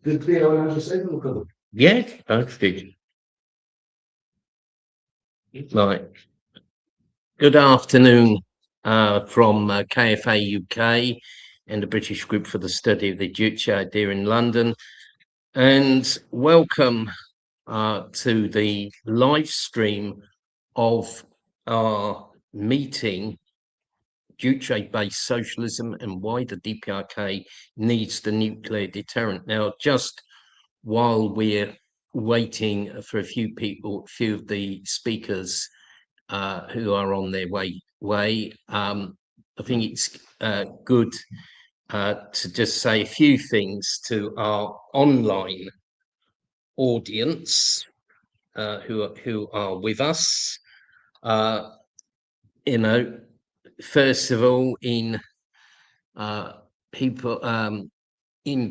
Yeah, perfect. Right. Good afternoon from KFA UK and the British Group for the Study of the Juche idea in London. And welcome to the live stream of our meeting, Juche-Based Socialism and Why the DPRK Needs the Nuclear Deterrent. Now, just while we're waiting for a few of the speakers who are on their way. I think it's good to just say a few things to our online audience who are with us. First of all, in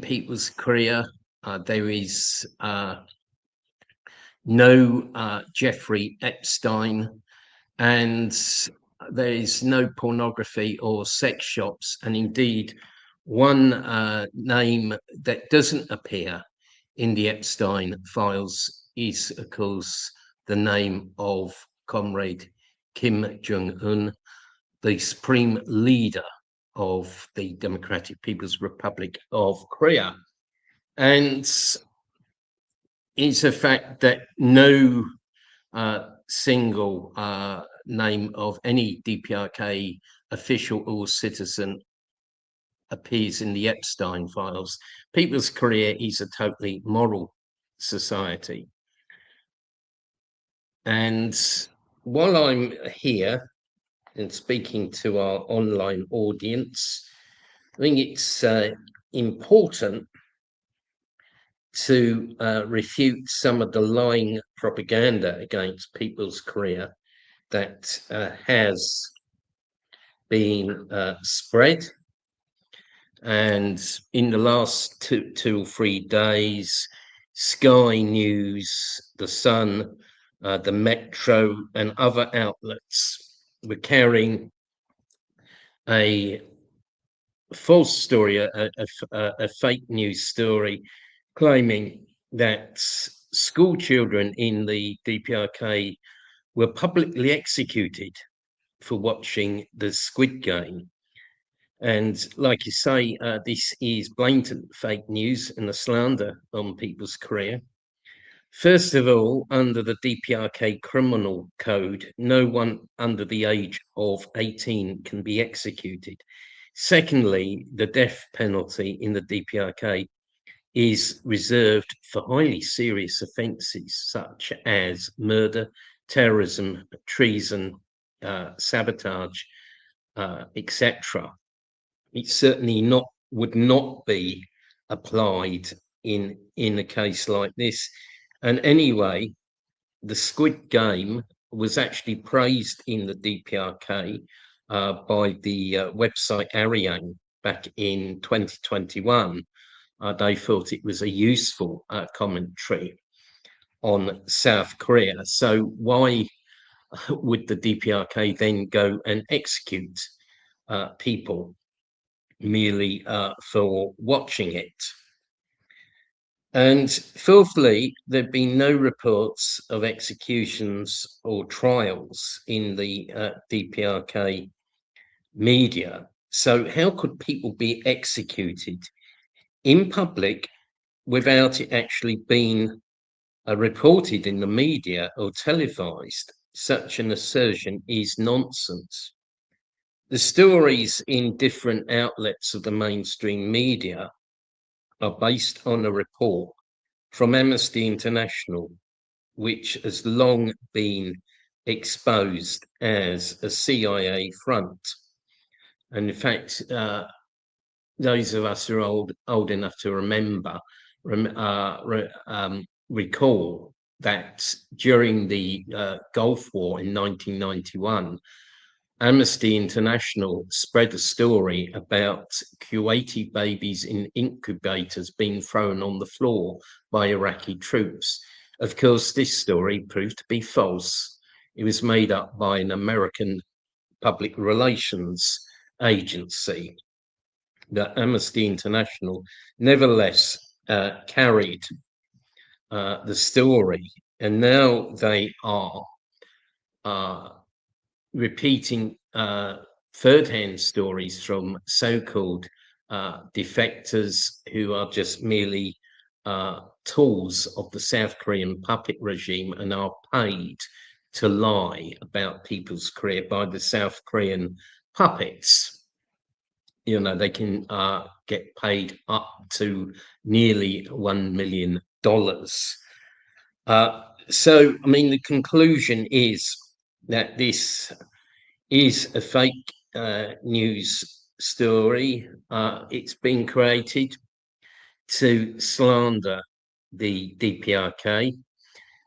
people's career, there is no Jeffrey Epstein, and there is no pornography or sex shops. And indeed, one name that doesn't appear in the Epstein files is, of course, the name of Comrade Kim Jong-un, the supreme leader of the Democratic People's Republic of Korea. And it's a fact that no single name of any DPRK official or citizen appears in the Epstein files. People's Korea is a totally moral society. And while I'm here and speaking to our online audience, I think it's important to refute some of the lying propaganda against People's Korea that has been spread. And in the last two or 3 days, Sky News, The Sun, the Metro, and other outlets were carrying a false story, a fake news story, claiming that school children in the DPRK were publicly executed for watching the Squid Game. And like you say, this is blatant fake news and a slander on People's Korea. First of all, under the DPRK criminal code, no one under the age of 18 can be executed. Secondly, the death penalty in the DPRK is reserved for highly serious offences such as murder, terrorism, treason, sabotage, etc. It certainly would not be applied in a case like this. And anyway, the Squid Game was actually praised in the DPRK by the website Ariane back in 2021. They thought it was a useful commentary on South Korea. So why would the DPRK then go and execute people merely for watching it? And fourthly, there have been no reports of executions or trials in the DPRK media. So how could people be executed in public without it actually being reported in the media or televised? Such an assertion is nonsense. The stories in different outlets of the mainstream media are based on a report from Amnesty International, which has long been exposed as a CIA front. And in fact, those of us who are old enough to recall that during the Gulf War in 1991, Amnesty International spread a story about Kuwaiti babies in incubators being thrown on the floor by Iraqi troops. Of course, this story proved to be false. It was made up by an American public relations agency. The Amnesty International nevertheless carried the story, and now they are repeating third-hand stories from so-called defectors who are just merely tools of the South Korean puppet regime and are paid to lie about people's career by the South Korean puppets. You know, they can get paid up to nearly $1 million. So, I mean, the conclusion is that this is a fake news story. It's been created to slander the DPRK,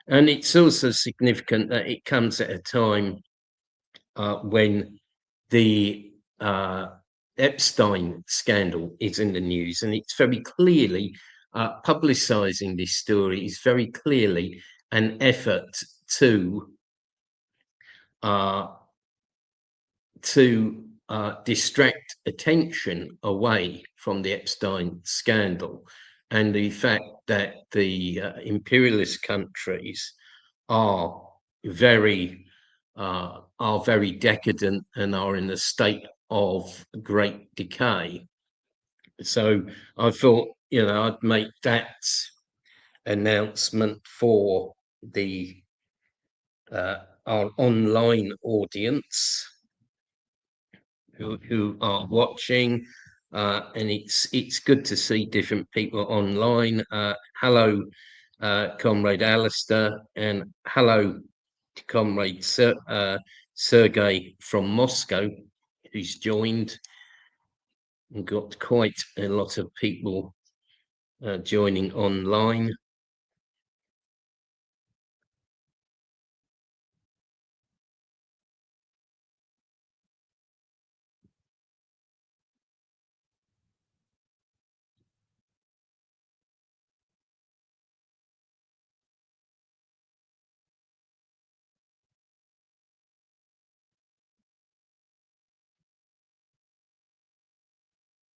and it's also significant that it comes at a time when the Epstein scandal is in the news, and it's very clearly publicizing this story is very clearly an effort to distract attention away from the Epstein scandal and the fact that the imperialist countries are very decadent and are in a state of great decay. So I thought, you know, I'd make that announcement for the our online audience who are watching, and it's good to see different people online. Hello, Comrade Alistair, and hello, Comrade Sergey from Moscow, who's joined. We've got quite a lot of people joining online.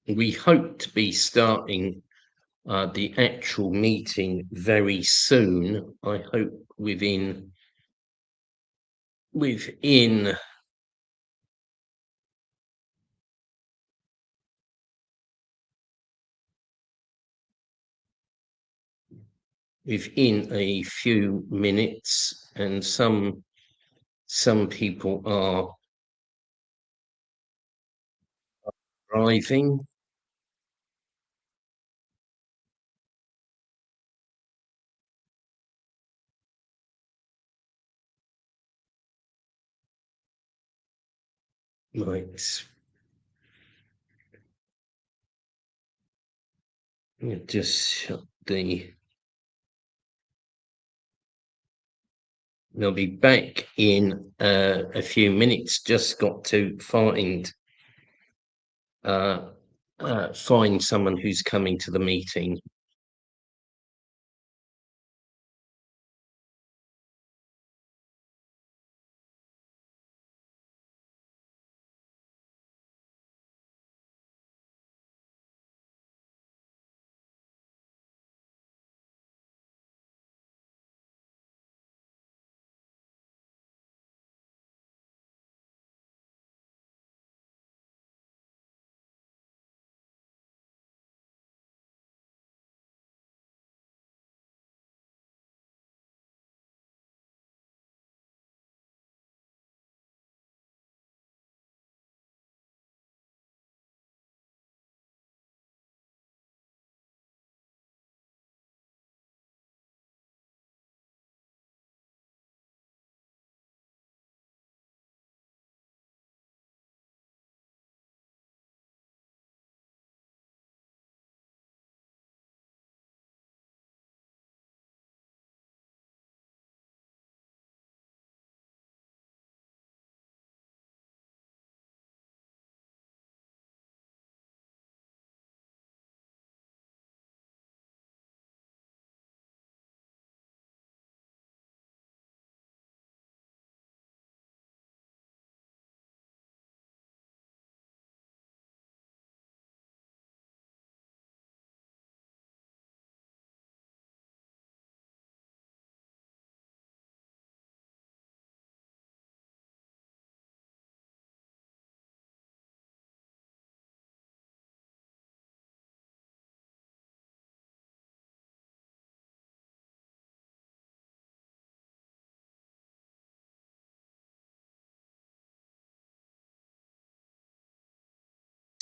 We hope to be starting the actual meeting very soon. I hope within within a few minutes, and some people are arriving. Right. Just shut the. They'll be back in a few minutes. Just got to find someone who's coming to the meeting.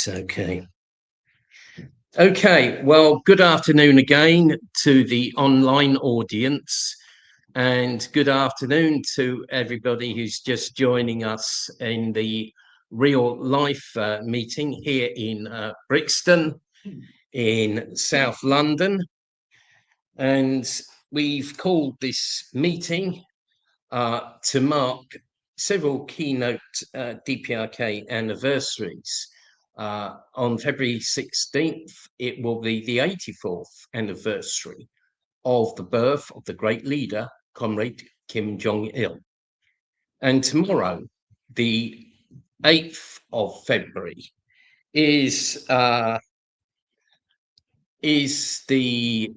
Okay. Okay, well, good afternoon again to the online audience, and good afternoon to everybody who's just joining us in the real life meeting here in Brixton in South London. And we've called this meeting to mark several keynote DPRK anniversaries. On February 16th, it will be the 84th anniversary of the birth of the great leader, Comrade Kim Jong-il. And tomorrow, the 8th of February, is the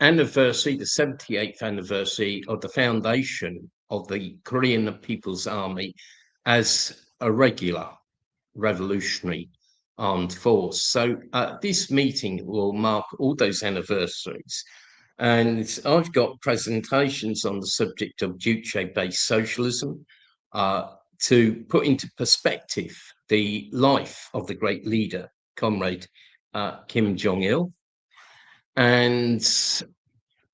anniversary, the 78th anniversary of the foundation of the Korean People's Army as a regular revolutionary armed force. So this meeting will mark all those anniversaries. And I've got presentations on the subject of Juche-Based Socialism to put into perspective the life of the great leader, Comrade Kim Jong-il. And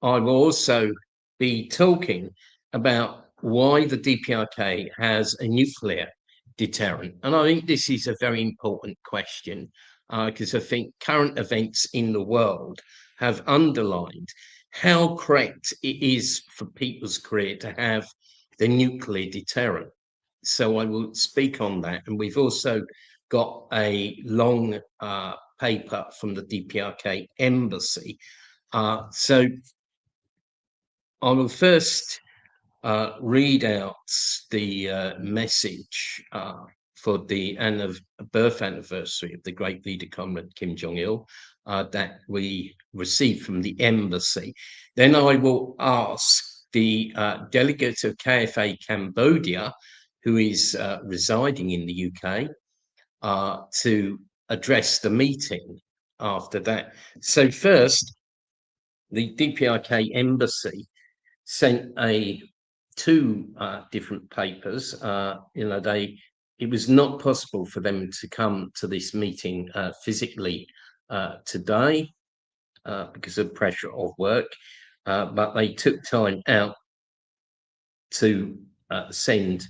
I will also be talking about why the DPRK has a nuclear deterrent. And I think this is a very important question because I think current events in the world have underlined how correct it is for people's career to have the nuclear deterrent. So I will speak on that. And we've also got a long paper from the DPRK embassy. So I will first read out the message for the birth anniversary of the great leader, Comrade Kim Jong-il, that we received from the embassy. Then I will ask the delegate of KFA Cambodia, who is residing in the UK, to address the meeting after that. So first, the DPRK embassy sent two different papers. It was not possible for them to come to this meeting physically today because of pressure of work, but they took time out to send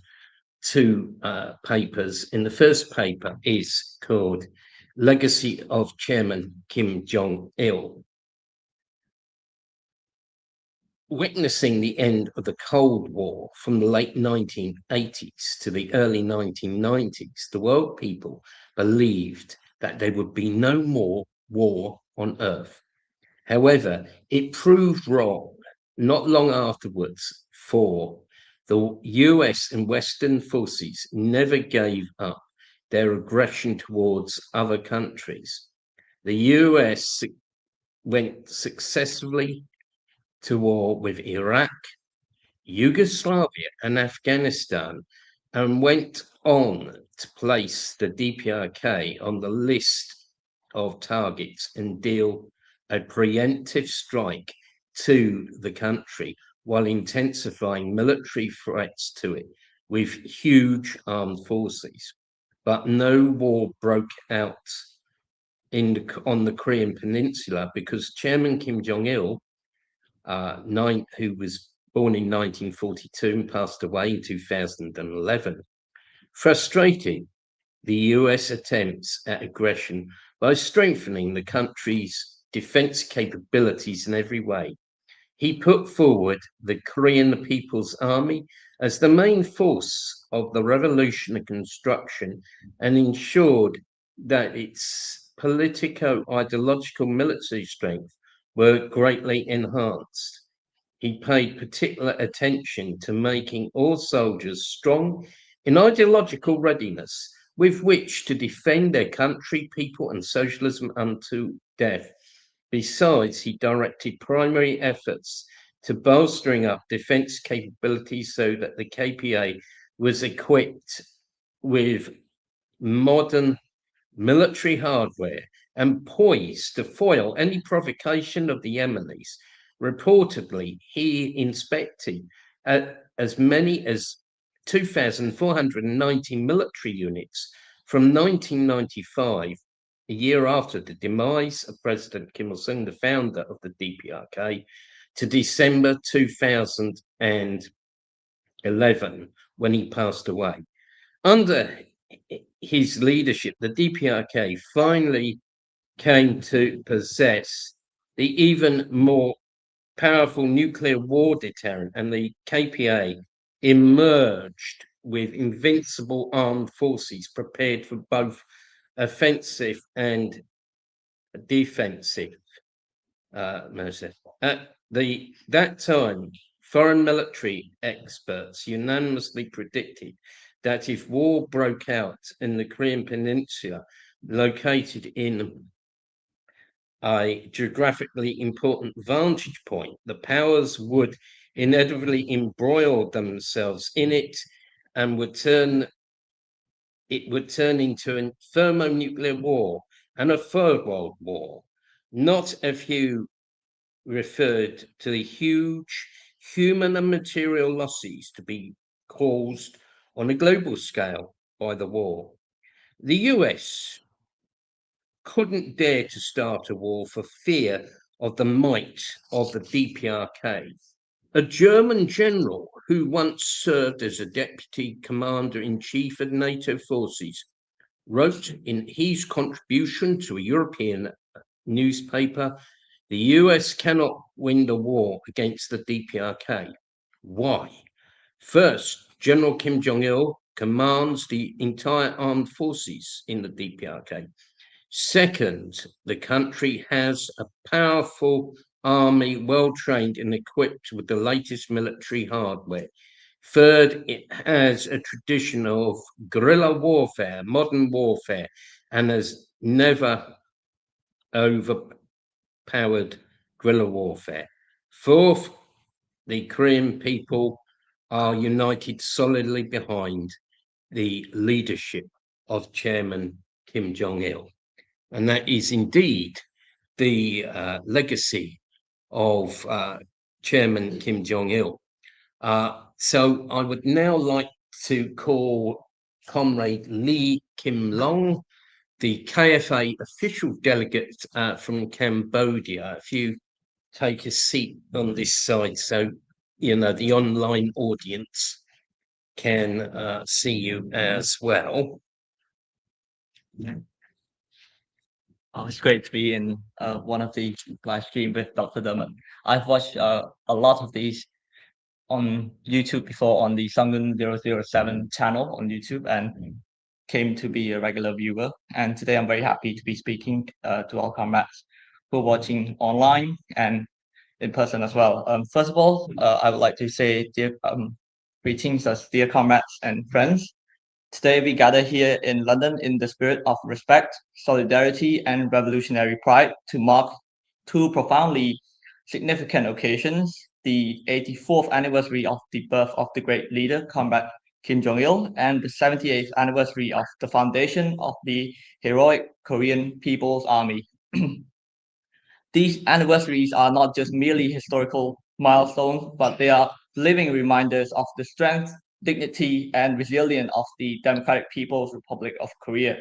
two papers. And the first paper is called Legacy of Chairman Kim Jong-il. Witnessing the end of the Cold War from the late 1980s to the early 1990s, the world people believed that there would be no more war on Earth. However, it proved wrong not long afterwards, for the US and Western forces never gave up their aggression towards other countries. The US went successfully to war with Iraq, Yugoslavia, and Afghanistan, and went on to place the DPRK on the list of targets and deal a preemptive strike to the country while intensifying military threats to it with huge armed forces. But no war broke out on the Korean Peninsula because Chairman Kim Jong-il, who was born in 1942 and passed away in 2011, frustrated the US attempts at aggression by strengthening the country's defense capabilities in every way. He put forward the Korean People's Army as the main force of the revolutionary construction and ensured that its politico-ideological military strength were greatly enhanced. He paid particular attention to making all soldiers strong in ideological readiness with which to defend their country, people, and socialism unto death. Besides, he directed primary efforts to bolstering up defense capabilities so that the KPA was equipped with modern military hardware and poised to foil any provocation of the enemies. Reportedly, he inspected as many as 2,490 military units from 1995, a year after the demise of President Kim Il-sung, the founder of the DPRK, to December 2011, when he passed away. Under his leadership, the DPRK finally came to possess the even more powerful nuclear war deterrent, and the KPA emerged with invincible armed forces prepared for both offensive and defensive measures. At that time, foreign military experts unanimously predicted that if war broke out in the Korean Peninsula, located in a geographically important vantage point, the powers would inevitably embroil themselves in it and it would turn into a thermonuclear war and a third world war. Not a few referred to the huge human and material losses to be caused on a global scale by the war. The US couldn't dare to start a war for fear of the might of the DPRK. A German general who once served as a deputy commander-in-chief of NATO forces wrote in his contribution to a European newspaper, the US cannot win the war against the DPRK. Why? First, General Kim Jong-il commands the entire armed forces in the DPRK. Second, the country has a powerful army, well trained and equipped with the latest military hardware. Third, it has a tradition of guerrilla warfare, modern warfare, and has never overpowered guerrilla warfare. Fourth, the Korean people are united solidly behind the leadership of Chairman Kim Jong-il. And that is indeed the legacy of Chairman Kim Jong-il. So I would now like to call Comrade Lee Kim Long, the KFA official delegate from Cambodia. If you take a seat on this side, so you know the online audience can see you as well. Oh, it's great to be in one of the live stream with Dr. Dermot. I've watched a lot of these on YouTube before on the Sangun 007 channel on YouTube and came to be a regular viewer. And today I'm very happy to be speaking to all comrades who are watching online and in person as well. First of all, I would like to say dear greetings as dear comrades and friends. Today we gather here in London in the spirit of respect, solidarity, and revolutionary pride to mark two profoundly significant occasions: the 84th anniversary of the birth of the great leader, Comrade Kim Jong-il, and the 78th anniversary of the foundation of the heroic Korean People's Army. These anniversaries are not just merely historical milestones, but they are living reminders of the strength, dignity, and resilience of the Democratic People's Republic of Korea.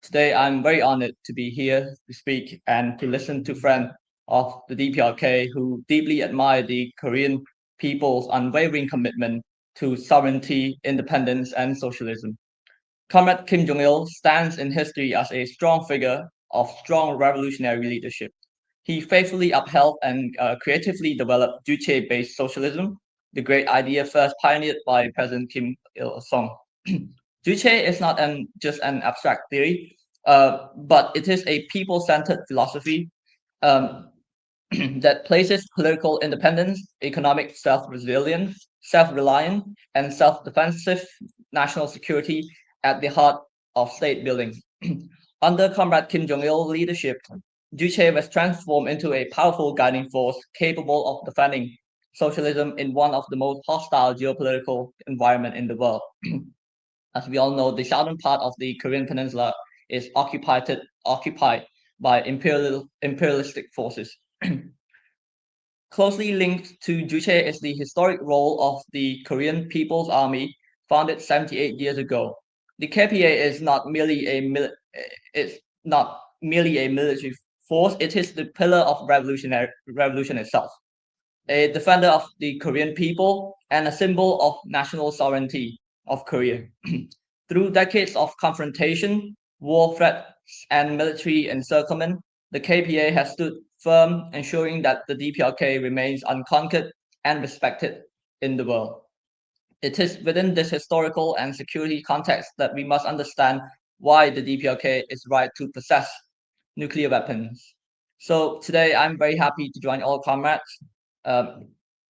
Today, I'm very honored to be here to speak and to listen to friends of the DPRK who deeply admire the Korean people's unwavering commitment to sovereignty, independence, and socialism. Comrade Kim Jong-il stands in history as a strong figure of strong revolutionary leadership. He faithfully upheld and creatively developed Juche-Based Socialism, the great idea first pioneered by President Kim Il-sung. Juche is not just an abstract theory, but it is a people-centered philosophy that places political independence, economic self-resilience, self-reliance, and self-defensive national security at the heart of state building. Under Comrade Kim Jong-il's leadership, Juche was transformed into a powerful guiding force capable of defending socialism in one of the most hostile geopolitical environment in the world. As we all know, the southern part of the Korean Peninsula is occupied by imperialistic forces. Closely linked to Juche is the historic role of the Korean People's Army, founded 78 years ago. the KPA is not merely a military force. It is the pillar of revolution itself, a defender of the Korean people and a symbol of national sovereignty of Korea. Through decades of confrontation, war threats, and military encirclement, the KPA has stood firm, ensuring that the DPRK remains unconquered and respected in the world. It is within this historical and security context that we must understand why the DPRK is right to possess nuclear weapons. So today, I'm very happy to join all comrades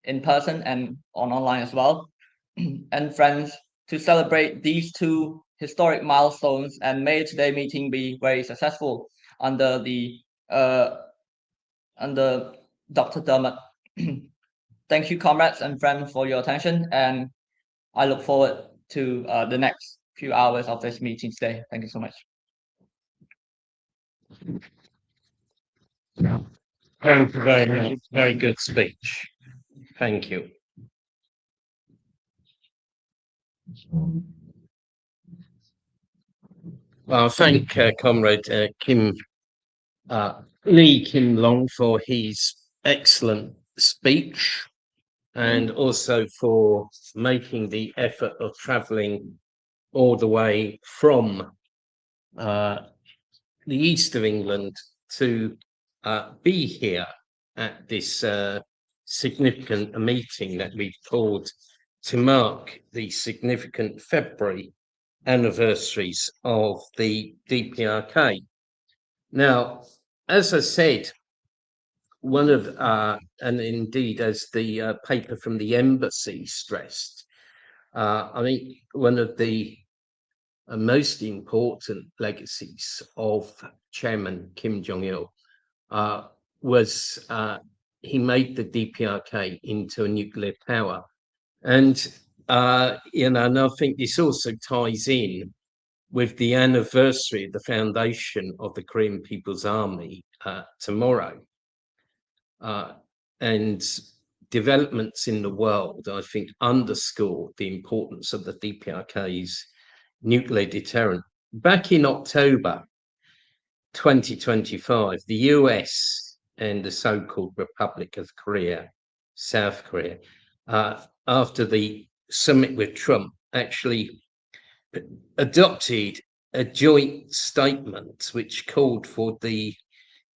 in person and online as well, and friends to celebrate these two historic milestones. And may today's meeting be very successful under Dr. Dermot. Thank you, comrades and friends, for your attention, and I look forward to the next few hours of this meeting today. Thank you so much. Thank you very much. Very good speech. Thank you. Well, I thank Comrade Lee Kim Long for his excellent speech, and also for making the effort of travelling all the way from the east of England to be here at this significant meeting that we've called to mark the significant February anniversaries of the DPRK. Now, as I said, one of, and indeed as the paper from the embassy stressed, I think one of the most important legacies of Chairman Kim Jong-il was he made the DPRK into a nuclear power. And, and I think this also ties in with the anniversary of the foundation of the Korean People's Army tomorrow. And developments in the world, I think, underscore the importance of the DPRK's nuclear deterrent. Back in October 2025, the US and the so-called Republic of Korea, South Korea, after the summit with Trump, actually adopted a joint statement which called for the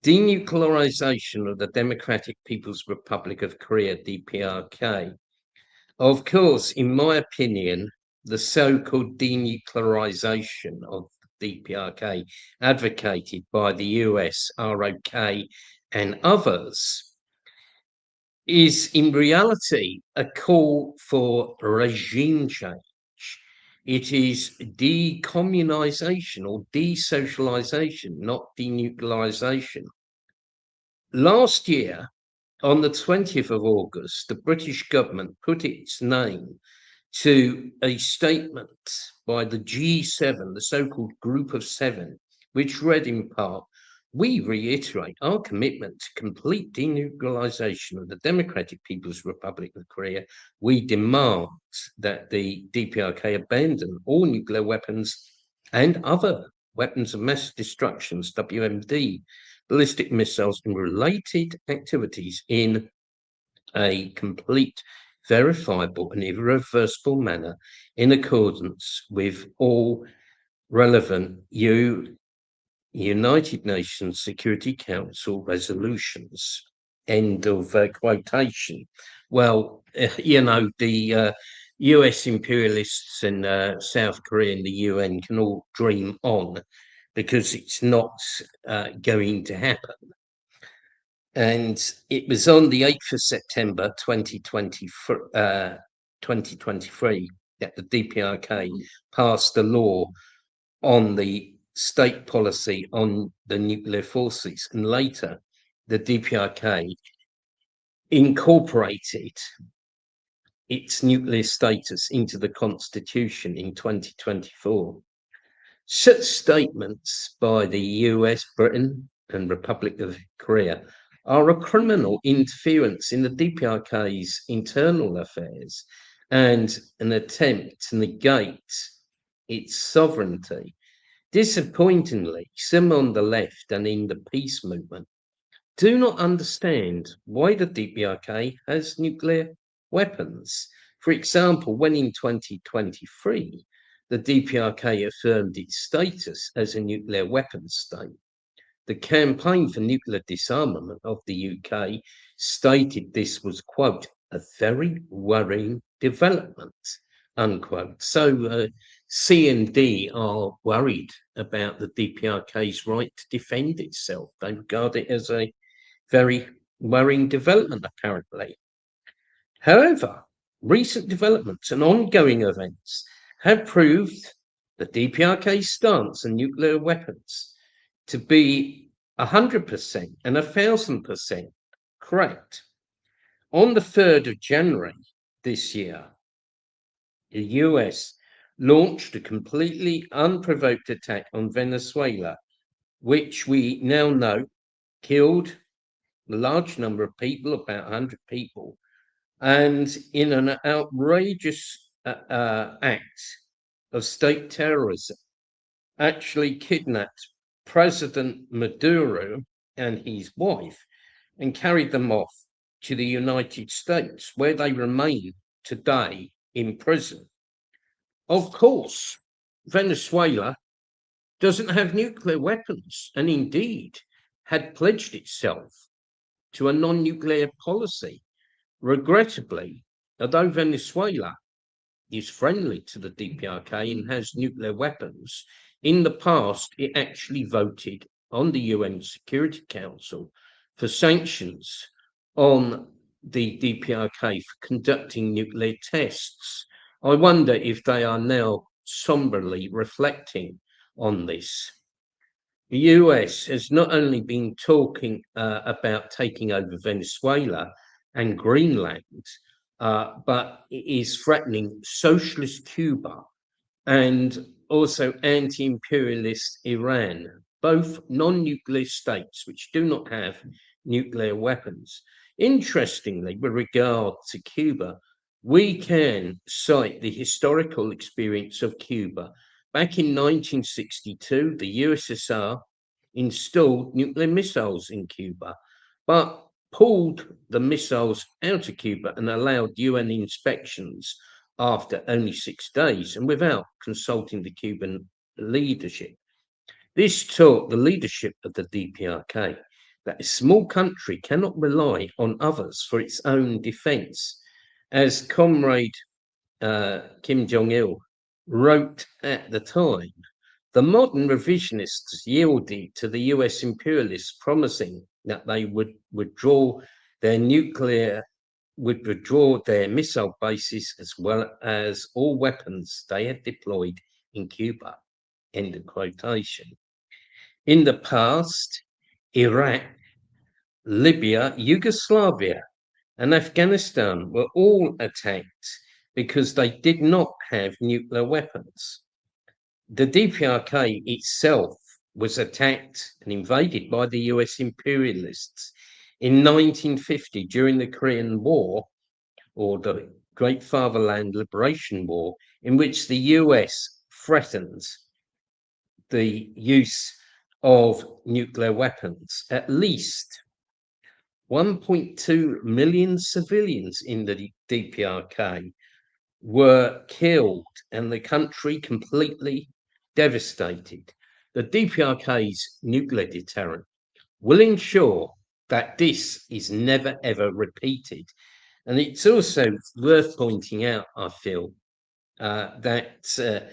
denuclearization of the Democratic People's Republic of Korea, DPRK. Of course, in my opinion, the so-called denuclearization of DPRK advocated by the US, ROK, and others is in reality a call for regime change. It is decommunization or desocialization, not denuclearization. Last year, on the 20th of August, the British government put its name to a statement by the G7, the so-called Group of Seven, which read in part, "We reiterate our commitment to complete denuclearization of the Democratic People's Republic of Korea. We demand that the DPRK abandon all nuclear weapons and other weapons of mass destruction, WMD, ballistic missiles, and related activities in a complete, verifiable, and irreversible manner in accordance with all relevant United Nations Security Council resolutions." End of quotation. Well, the US imperialists in South Korea and the UN can all dream on, because it's not going to happen. And it was on the 8th of September 2023 that the DPRK passed a law on the state policy on the nuclear forces, and later the DPRK incorporated its nuclear status into the Constitution in 2024. Such statements by the US, Britain, and Republic of Korea are a criminal interference in the DPRK's internal affairs and an attempt to negate its sovereignty. Disappointingly, some on the left and in the peace movement do not understand why the DPRK has nuclear weapons. For example, when in 2023, the DPRK affirmed its status as a nuclear weapons state, the Campaign for Nuclear Disarmament of the UK stated this was, quote, a very worrying development, unquote. So C and D are worried about the DPRK's right to defend itself. They regard it as a very worrying development, apparently. However, recent developments and ongoing events have proved the DPRK's stance on nuclear weapons to be 100% and 1,000% correct. On the 3rd of January this year, the US launched a completely unprovoked attack on Venezuela, which we now know killed a large number of people, about 100 people, and in an outrageous act of state terrorism, actually kidnapped President Maduro and his wife and carried them off to the United States, where they remain today in prison. Of course, Venezuela doesn't have nuclear weapons and indeed had pledged itself to a non-nuclear policy. Regrettably, although Venezuela is friendly to the DPRK and has nuclear weapons, in the past it actually voted on the UN Security Council for sanctions on the DPRK for conducting nuclear tests. I wonder if they are now somberly reflecting on this. The US has not only been talking about taking over Venezuela and Greenland, but it is threatening socialist Cuba and also anti-imperialist Iran, both non-nuclear states which do not have nuclear weapons. Interestingly, with regard to Cuba, we can cite the historical experience of Cuba. Back in 1962, the USSR installed nuclear missiles in Cuba, but pulled the missiles out of Cuba and allowed UN inspections after only 6 days and without consulting the Cuban leadership. This taught the leadership of the DPRK that a small country cannot rely on others for its own defense. As Comrade Kim Jong-il wrote at the time, the modern revisionists yielded to the US imperialists, promising that they would withdraw their missile bases as well as all weapons they had deployed in Cuba. End of quotation. In the past, Iraq, Libya, Yugoslavia, and Afghanistan were all attacked because they did not have nuclear weapons. The DPRK itself was attacked and invaded by the US imperialists in 1950 during the Korean War, or the Great Fatherland Liberation War, in which the US threatened the use of nuclear weapons. At least 1.2 million civilians in the DPRK were killed and the country completely devastated. The DPRK's nuclear deterrent will ensure that this is never ever repeated. And it's also worth pointing out, I feel, that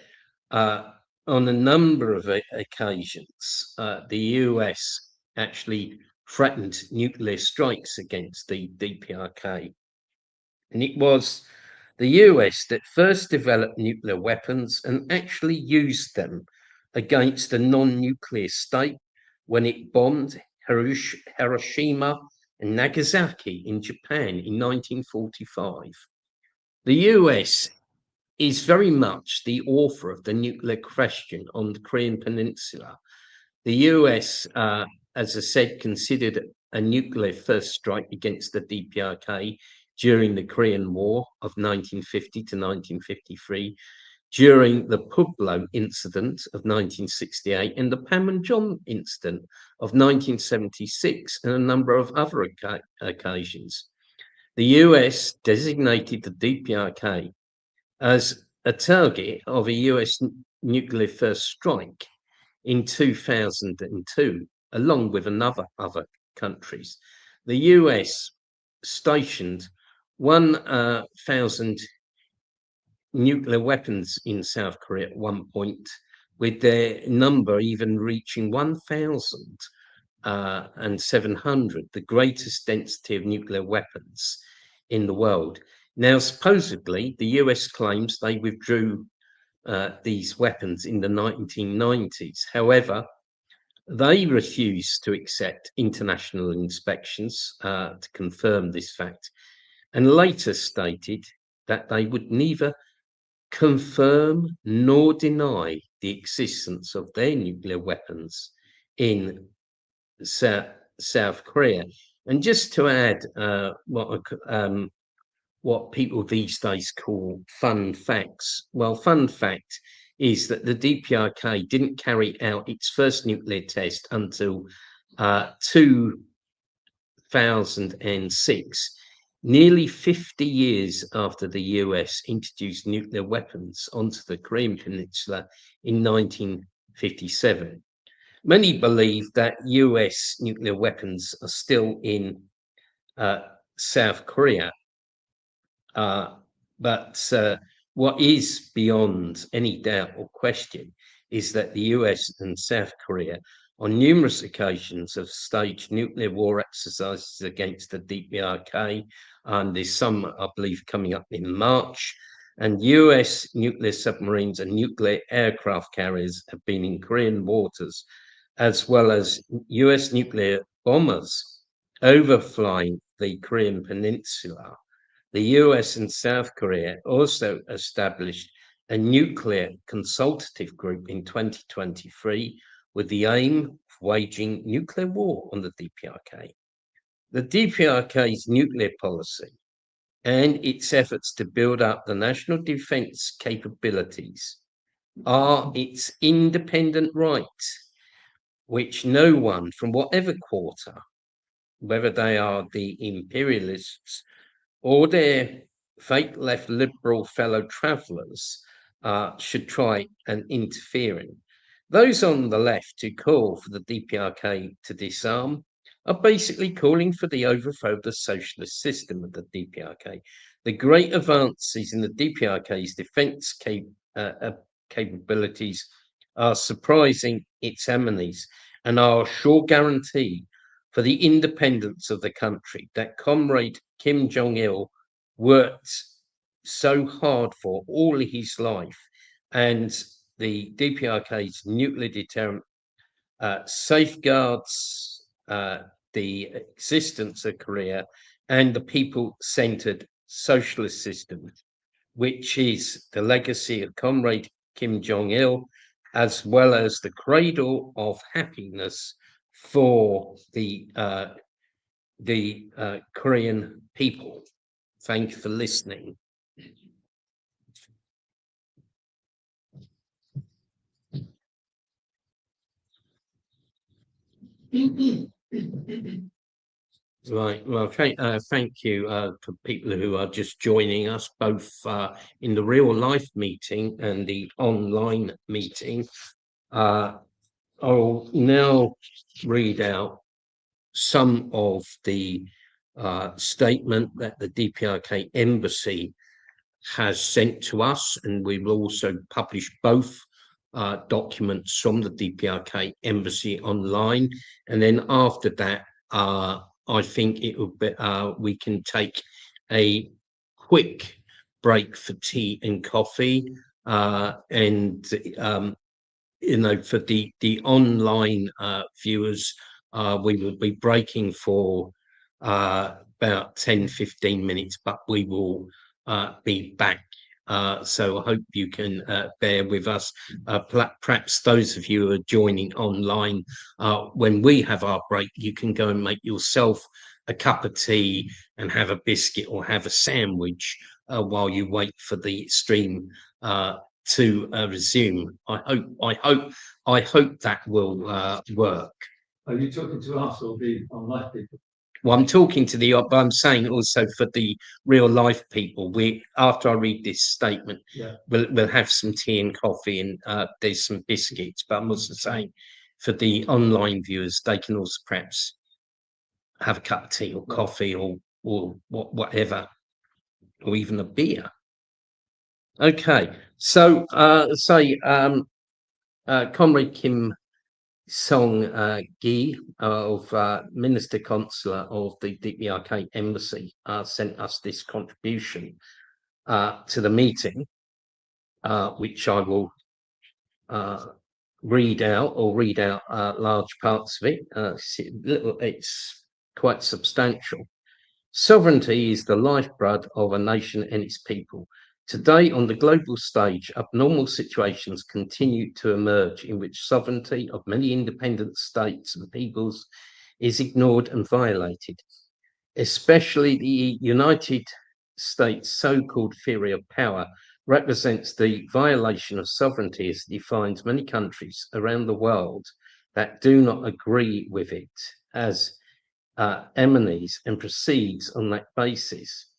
on a number of occasions, the US actually threatened nuclear strikes against the DPRK. And it was the US that first developed nuclear weapons and actually used them against a non-nuclear state when it bombed Hiroshima and Nagasaki in Japan in 1945. The US is very much the author of the nuclear question on the Korean Peninsula. The US, as I said, considered a nuclear first strike against the DPRK during the Korean War of 1950 to 1953 during the Pueblo incident of 1968 and the Panmunjom incident of 1976 and a number of other occasions. The US designated the DPRK as a target of a US nuclear first strike in 2002, along with other countries. The US stationed 1,000 nuclear weapons in South Korea at one point, with their number even reaching 1,700, the greatest density of nuclear weapons in the world. Now, supposedly, the US claims they withdrew these weapons in the 1990s. However, they refused to accept international inspections to confirm this fact, and later stated that they would neither confirm nor deny the existence of their nuclear weapons in South Korea. And just to add what people these days call fun facts. Well, fun fact is that the DPRK didn't carry out its first nuclear test until 2006, nearly 50 years after the US introduced nuclear weapons onto the Korean Peninsula in 1957. Many believe that US nuclear weapons are still in South Korea. But what is beyond any doubt or question is that the US and South Korea on numerous occasions have staged nuclear war exercises against the DPRK, and there's some, I believe, coming up in March. And US nuclear submarines and nuclear aircraft carriers have been in Korean waters, as well as US nuclear bombers overflying the Korean Peninsula. The US and South Korea also established a nuclear consultative group in 2023 with the aim of waging nuclear war on the DPRK. The DPRK's nuclear policy and its efforts to build up the national defense capabilities are its independent right, which no one from whatever quarter, whether they are the imperialists or their fake left liberal fellow travellers, should try and interfere in. Those on the left who call for the DPRK to disarm are basically calling for the overthrow of the socialist system of the DPRK. The great advances in the DPRK's defence capabilities are surprising its enemies and are a sure guarantee for the independence of the country that Comrade Kim Jong-il worked so hard for all his life. And the DPRK's nuclear deterrent safeguards the existence of Korea and the people-centered socialist system, which is the legacy of Comrade Kim Jong-il, as well as the cradle of happiness for the Korean people. Thank you for listening. Right. Well, thank you for people who are just joining us, both in the real life meeting and the online meeting. I'll now read out some of the statement that the DPRK embassy has sent to us, and we will also publish both documents from the DPRK embassy online. And then after that, I think it will be, we can take a quick break for tea and coffee, and you know, for the online viewers, we will be breaking for about 10-15 minutes, but we will be back. So I hope you can bear with us. Perhaps those of you who are joining online, when we have our break, you can go and make yourself a cup of tea and have a biscuit or have a sandwich while you wait for the stream to resume. I hope that will work. Are you talking to us or the online people? Well, I'm talking to the, but I'm saying also for the real life people. After I read this statement, Yeah. we'll have some tea and coffee, and there's some biscuits. But I'm also saying for the online viewers, they can also perhaps have a cup of tea or coffee or whatever, or even a beer. Okay, so Comrade Kim Song-gi of Minister Consular of the DPRK Embassy sent us this contribution to the meeting, which I will read out large parts of it. It's quite substantial. Sovereignty is the lifeblood of a nation and its people. Today, on the global stage, abnormal situations continue to emerge in which sovereignty of many independent states and peoples is ignored and violated. Especially the United States' so-called theory of power represents the violation of sovereignty as it defines many countries around the world that do not agree with it as emanates and proceeds on that basis.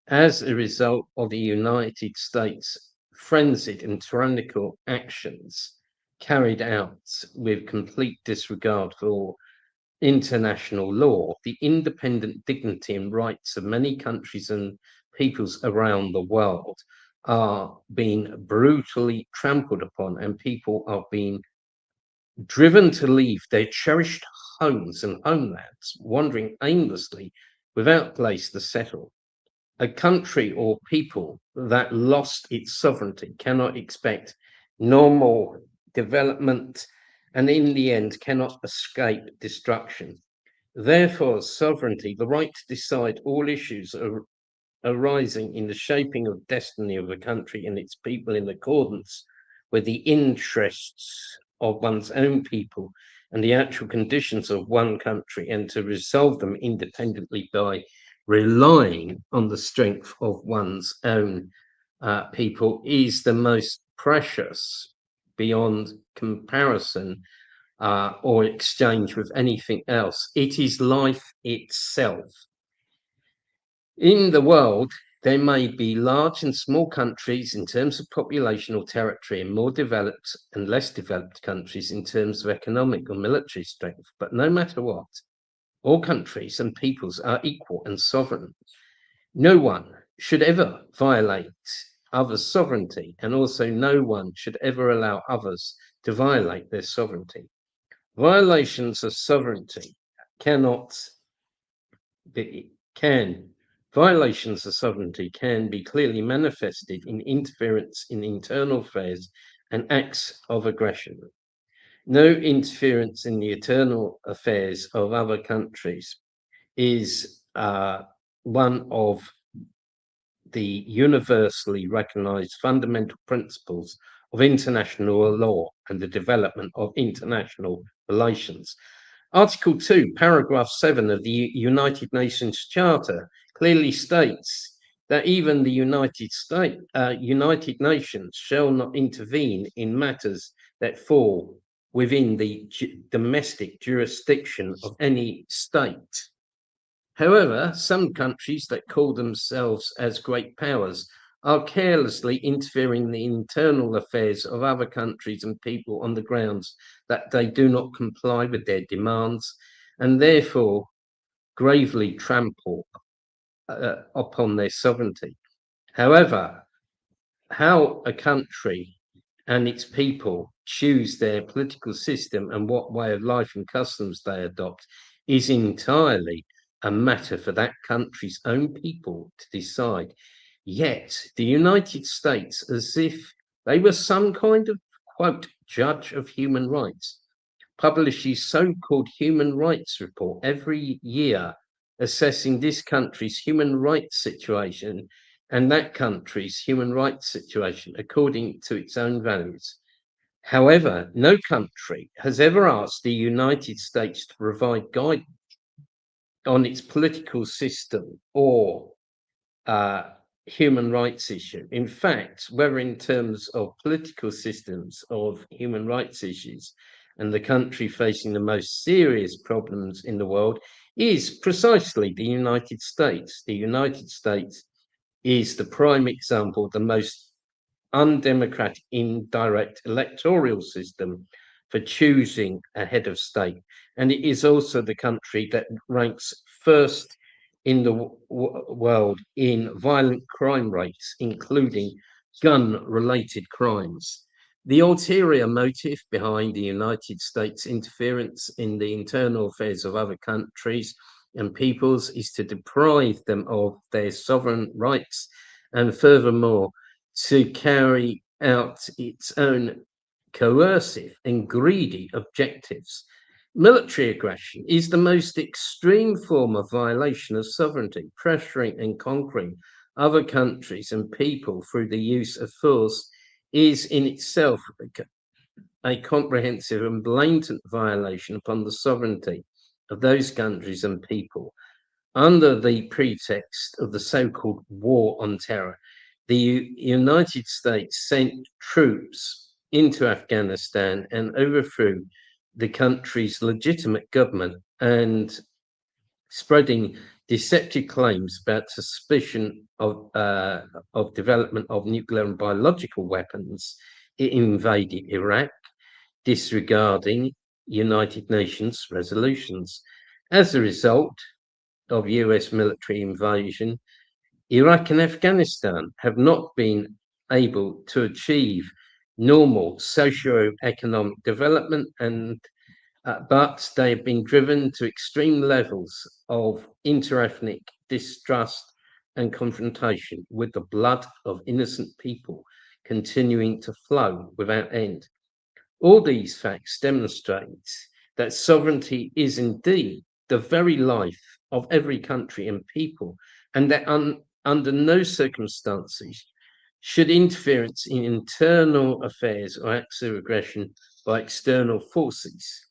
As a result of the United States' frenzied and tyrannical actions carried out with complete disregard for international law, the independent dignity and rights of many countries and peoples around the world are being brutally trampled upon, and people are being driven to leave their cherished homes and homelands, wandering aimlessly without place to settle. A country or people that lost its sovereignty cannot expect normal development and in the end cannot escape destruction. Therefore, sovereignty, the right to decide all issues arising in the shaping of destiny of a country and its people in accordance with the interests of one's own people and the actual conditions of one country, and to resolve them independently by relying on the strength of one's own people, is the most precious beyond comparison or exchange with anything else. It is life itself. In the world, there may be large and small countries in terms of population or territory, and more developed and less developed countries in terms of economic or military strength. But no matter what, all countries and peoples are equal and sovereign. No one should ever violate others' sovereignty, and also no one should ever allow others to violate their sovereignty. Violations of sovereignty Violations of sovereignty can be clearly manifested in interference in internal affairs and acts of aggression. No interference in the internal affairs of other countries is one of the universally recognized fundamental principles of international law and the development of international relations. Article 2, paragraph 7 of the United Nations Charter clearly states that even the United Nations shall not intervene in matters that fall within the domestic jurisdiction of any state. However, some countries that call themselves as great powers are carelessly interfering in the internal affairs of other countries and people on the grounds that they do not comply with their demands, and therefore gravely trample upon their sovereignty. However, how a country and its people choose their political system and what way of life and customs they adopt is entirely a matter for that country's own people to decide. Yet the United States, as if they were some kind of, quote, judge of human rights, publishes so-called human rights report every year assessing this country's human rights situation and that country's human rights situation according to its own values. However, no country has ever asked the United States to provide guidance on its political system or human rights issue. In fact, whether in terms of political systems of human rights issues, and the country facing the most serious problems in the world is precisely the United States. The United States is the prime example of the most undemocratic indirect electoral system for choosing a head of state. And it is also the country that ranks first in the world in violent crime rates, including gun-related crimes. The ulterior motive behind the United States interference in the internal affairs of other countries and peoples is to deprive them of their sovereign rights and furthermore to carry out its own coercive and greedy objectives. Military aggression is the most extreme form of violation of sovereignty, pressuring and conquering other countries and people through the use of force is in itself a comprehensive and blatant violation upon the sovereignty of those countries and people. Under the pretext of the so-called war on terror, the United States sent troops into Afghanistan and overthrew the country's legitimate government and spreading deceptive claims about suspicion of development of nuclear and biological weapons. It invaded Iraq, disregarding United Nations resolutions. As a result of US military invasion, Iraq and Afghanistan have not been able to achieve normal socio-economic development, but they have been driven to extreme levels of interethnic distrust and confrontation, with the blood of innocent people continuing to flow without end. All these facts demonstrate that sovereignty is indeed the very life of every country and people, and that under no circumstances should interference in internal affairs or acts of aggression by external forces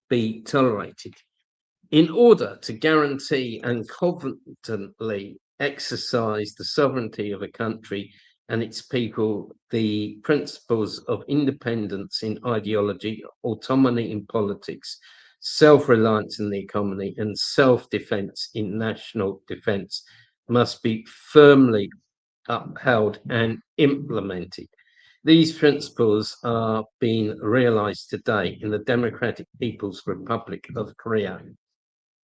be tolerated. In order to guarantee and confidently exercise the sovereignty of a country and its people, the principles of independence in ideology, autonomy in politics, self-reliance in the economy, and self-defense in national defense must be firmly upheld and implemented. These principles are being realized today in the Democratic People's Republic of Korea.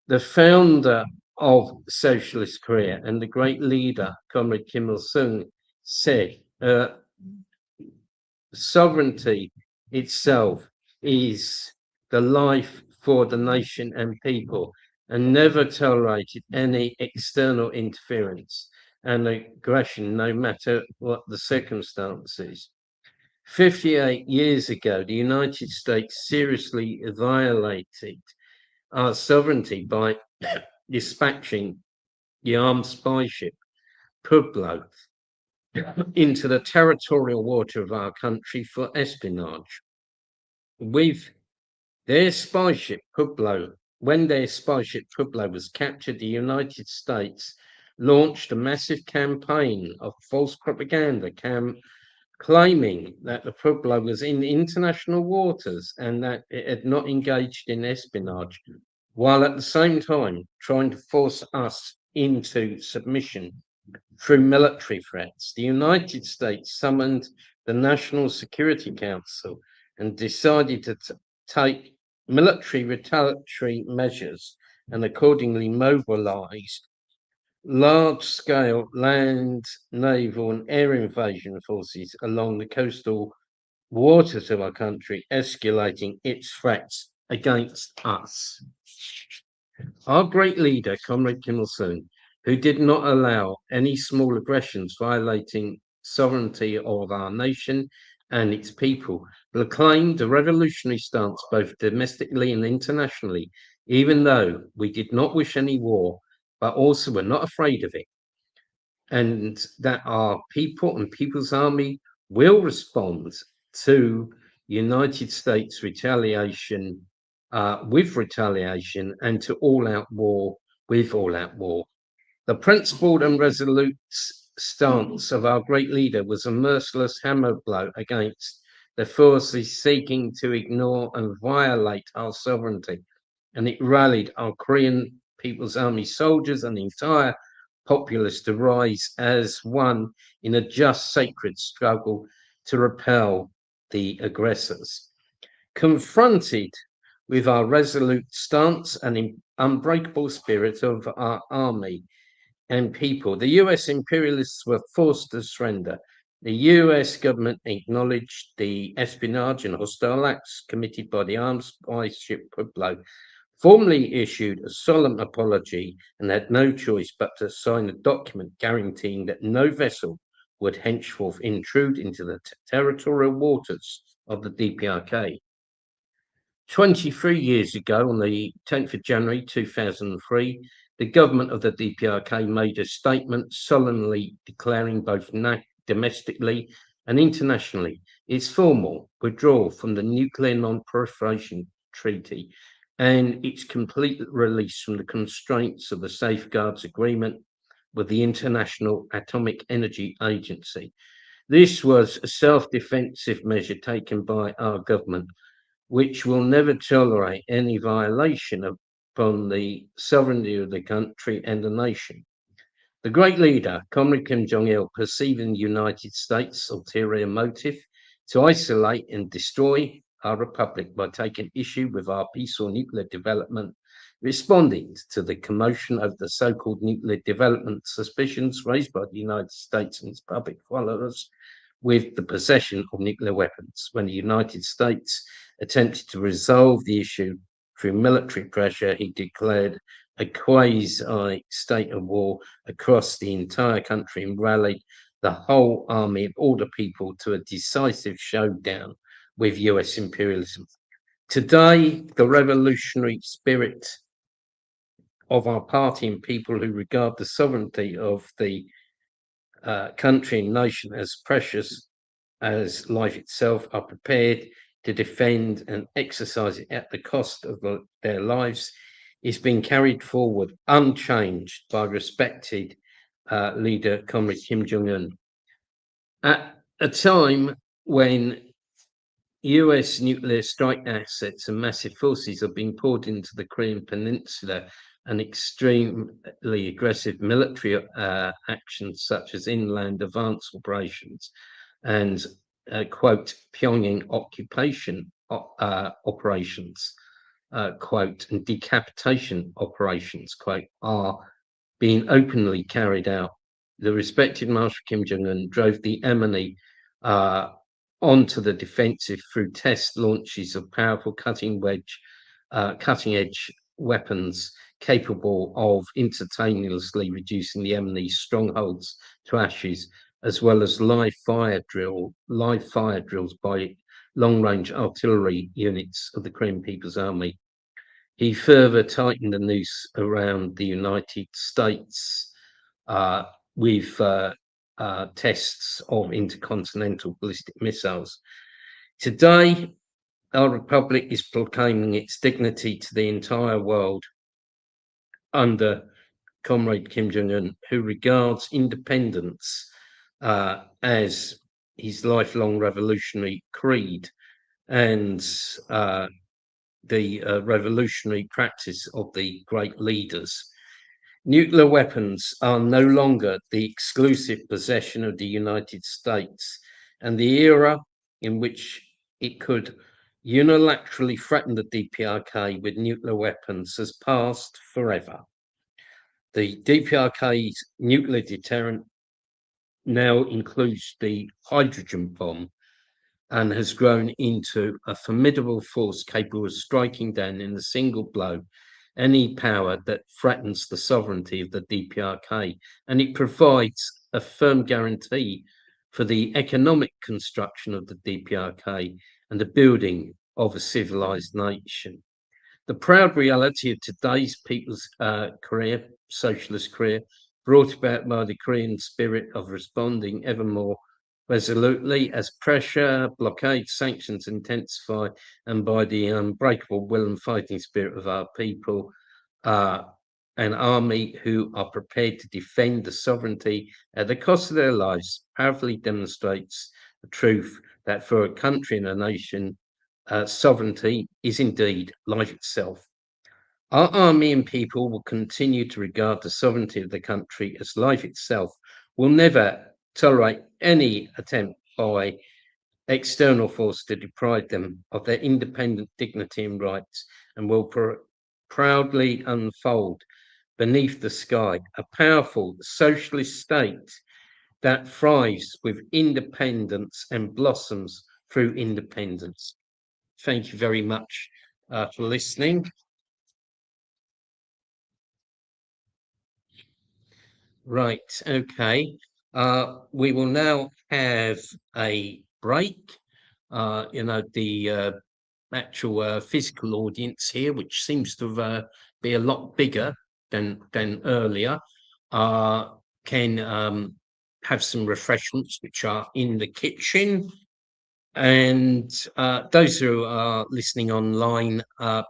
The founder of Socialist Korea and the great leader, Comrade Kim Il-sung, said, sovereignty itself is the life for the nation and people, and never tolerated any external interference and aggression, no matter what the circumstances. 58 years ago, the United States seriously violated our sovereignty by dispatching the armed spy ship Pueblo into the territorial water of our country for espionage. With their spy ship Pueblo, when their spy ship Pueblo was captured, the United States launched a massive campaign of false propaganda claiming that the Pueblo was in international waters and that it had not engaged in espionage, while at the same time trying to force us into submission through military threats. The United States summoned the National Security Council and decided to take military retaliatory measures and accordingly mobilized large-scale land, naval, and air invasion forces along the coastal waters of our country, escalating its threats against us. Our great leader, Comrade Kim Il-sung, who did not allow any small aggressions violating sovereignty of our nation and its people, proclaimed a revolutionary stance both domestically and internationally, even though we did not wish any war, but also were not afraid of it, and that our people and People's Army will respond to United States retaliation with retaliation and to all-out war with all-out war. The principled and resolute stance of our great leader was a merciless hammer blow against the forces seeking to ignore and violate our sovereignty. And it rallied our Korean People's Army soldiers and the entire populace to rise as one in a just sacred struggle to repel the aggressors. Confronted with our resolute stance and unbreakable spirit of our army and people, the US imperialists were forced to surrender. The US government acknowledged the espionage and hostile acts committed by the armed spy ship Pueblo, formally issued a solemn apology, and had no choice but to sign a document guaranteeing that no vessel would henceforth intrude into the territorial waters of the DPRK. 23 years ago, on the 10th of January 2003, the government of the DPRK made a statement solemnly declaring both domestically and internationally its formal withdrawal from the Nuclear Non-Proliferation Treaty and its complete release from the constraints of the Safeguards Agreement with the International Atomic Energy Agency. This was a self-defensive measure taken by our government, which will never tolerate any violation upon the sovereignty of the country and the nation. The great leader, Comrade Kim Jong-il, perceiving the United States' ulterior motive to isolate and destroy our republic by taking issue with our peaceful nuclear development, responding to the commotion of the so-called nuclear development suspicions raised by the United States and its public followers with the possession of nuclear weapons. When the United States attempted to resolve the issue through military pressure, he declared a quasi state of war across the entire country and rallied the whole army of all the people to a decisive showdown with US imperialism. Today, the revolutionary spirit of our party and people who regard the sovereignty of the country and nation as precious as life itself are prepared to defend and exercise it at the cost of their lives is being carried forward unchanged by respected leader Comrade Kim Jong-un. At a time when US nuclear strike assets and massive forces are being poured into the Korean Peninsula, and extremely aggressive military actions such as inland advance operations and quote Pyongyang occupation operations quote and decapitation operations quote are being openly carried out. The respected Marshal Kim Jong-un drove the enemy onto the defensive through test launches of powerful cutting-edge weapons capable of instantaneously reducing the enemy's strongholds to ashes, as well as live fire drills by long-range artillery units of the Korean People's Army. He further tightened the noose around the United States with tests of intercontinental ballistic missiles. Today, our republic is proclaiming its dignity to the entire world under Comrade Kim Jong-un, who regards independence as his lifelong revolutionary creed and the revolutionary practice of the great leaders. Nuclear weapons are no longer the exclusive possession of the United States, and the era in which it could unilaterally threaten the DPRK with nuclear weapons has passed forever. The DPRK's nuclear deterrent now includes the hydrogen bomb and has grown into a formidable force capable of striking down in a single blow any power that threatens the sovereignty of the DPRK, and it provides a firm guarantee for the economic construction of the DPRK and the building of a civilized nation. The proud reality of today's people's career, socialist career, brought about by the Korean spirit of responding ever more resolutely as pressure, blockade, sanctions intensify, and by the unbreakable will and fighting spirit of our people an army who are prepared to defend the sovereignty at the cost of their lives powerfully demonstrates the truth that for a country and a nation, sovereignty is indeed life itself. Our army and people will continue to regard the sovereignty of the country as life itself, will never tolerate any attempt by external force to deprive them of their independent dignity and rights, and will proudly unfold beneath the sky a powerful socialist state that thrives with independence and blossoms through independence. Thank you very much for listening. Right, okay. We will now have a break. The actual physical audience here, which seems to be a lot bigger than earlier, can have some refreshments which are in the kitchen. And those who are listening online,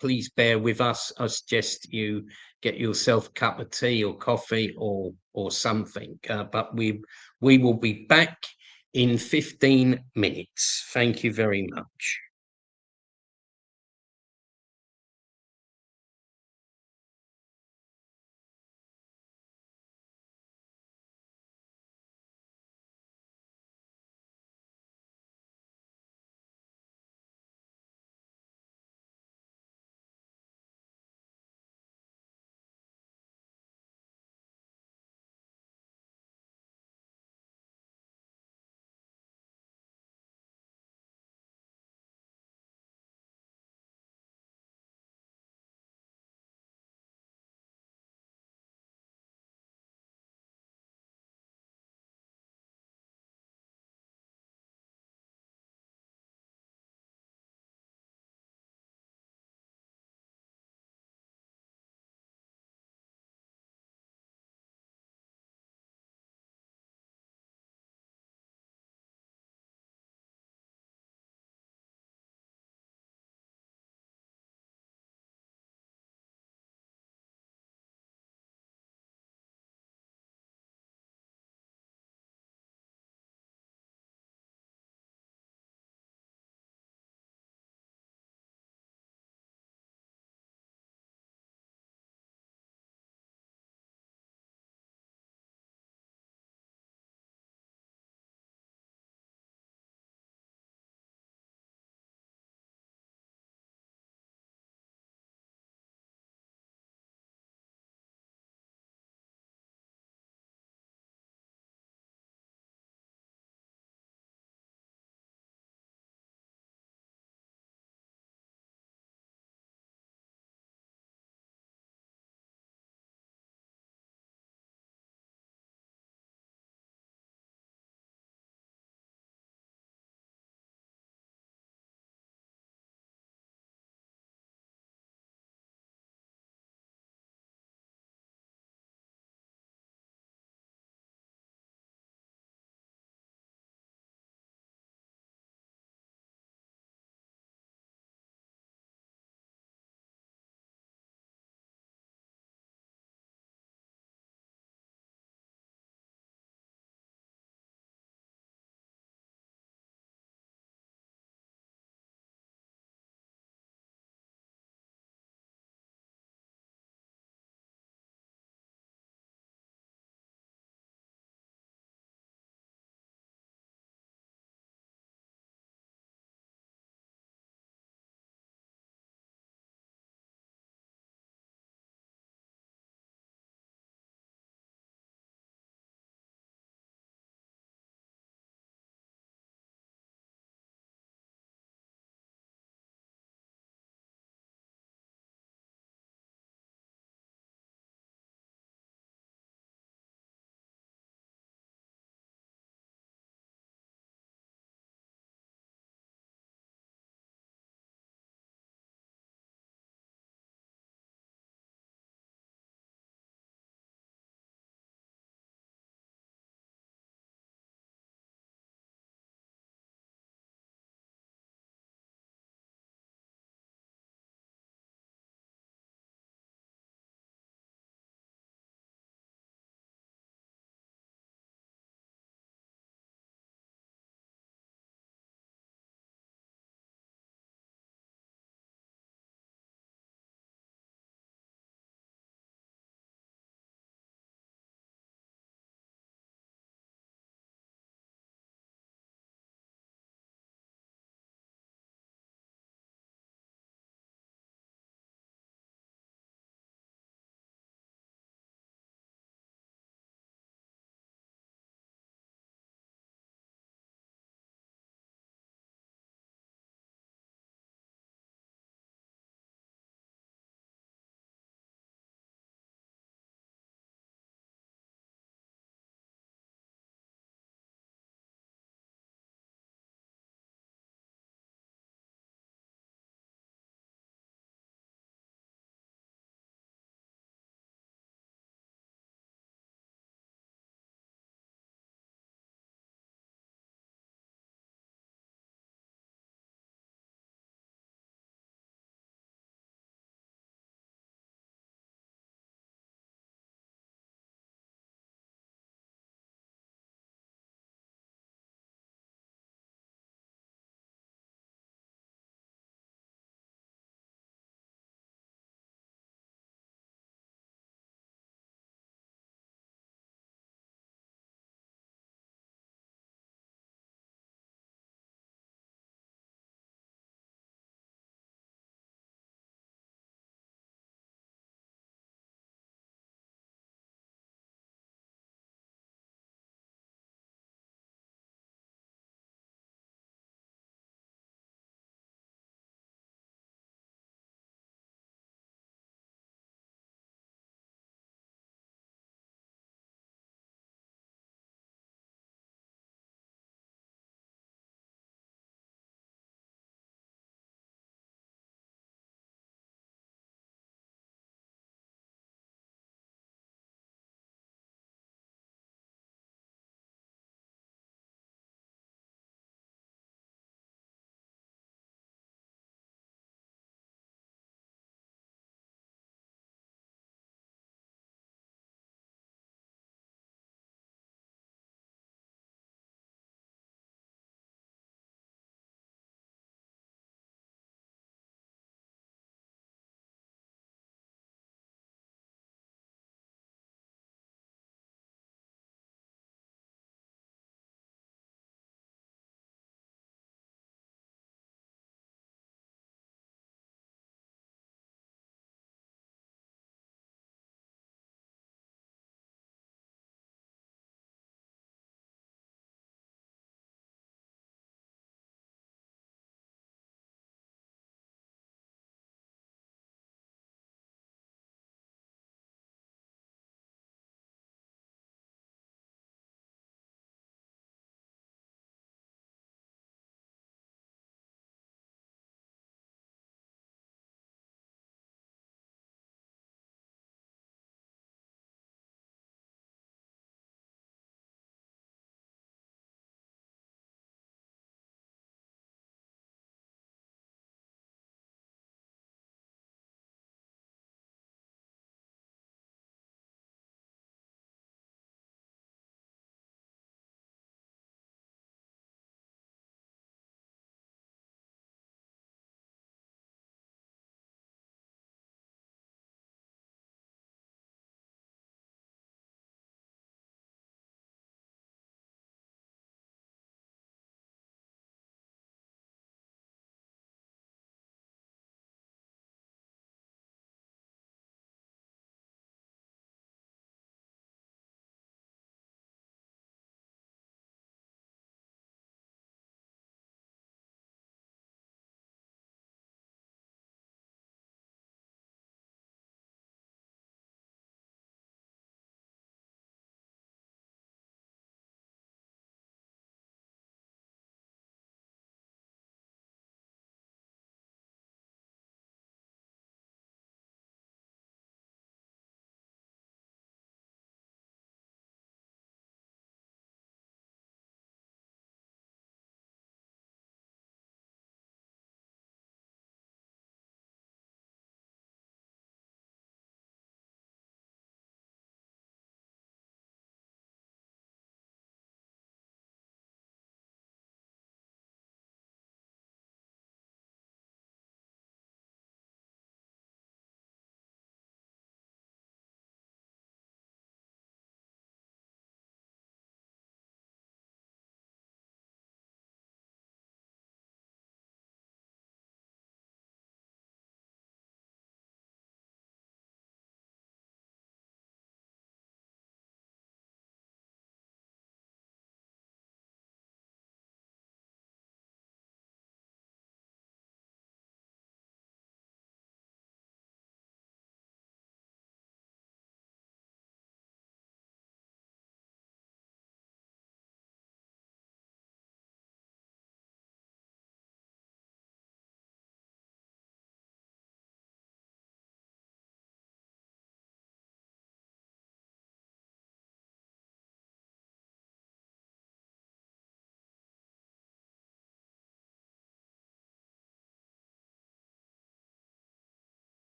please bear with us. I suggest you get yourself a cup of tea or coffee or something. But we will be back in 15 minutes. Thank you very much.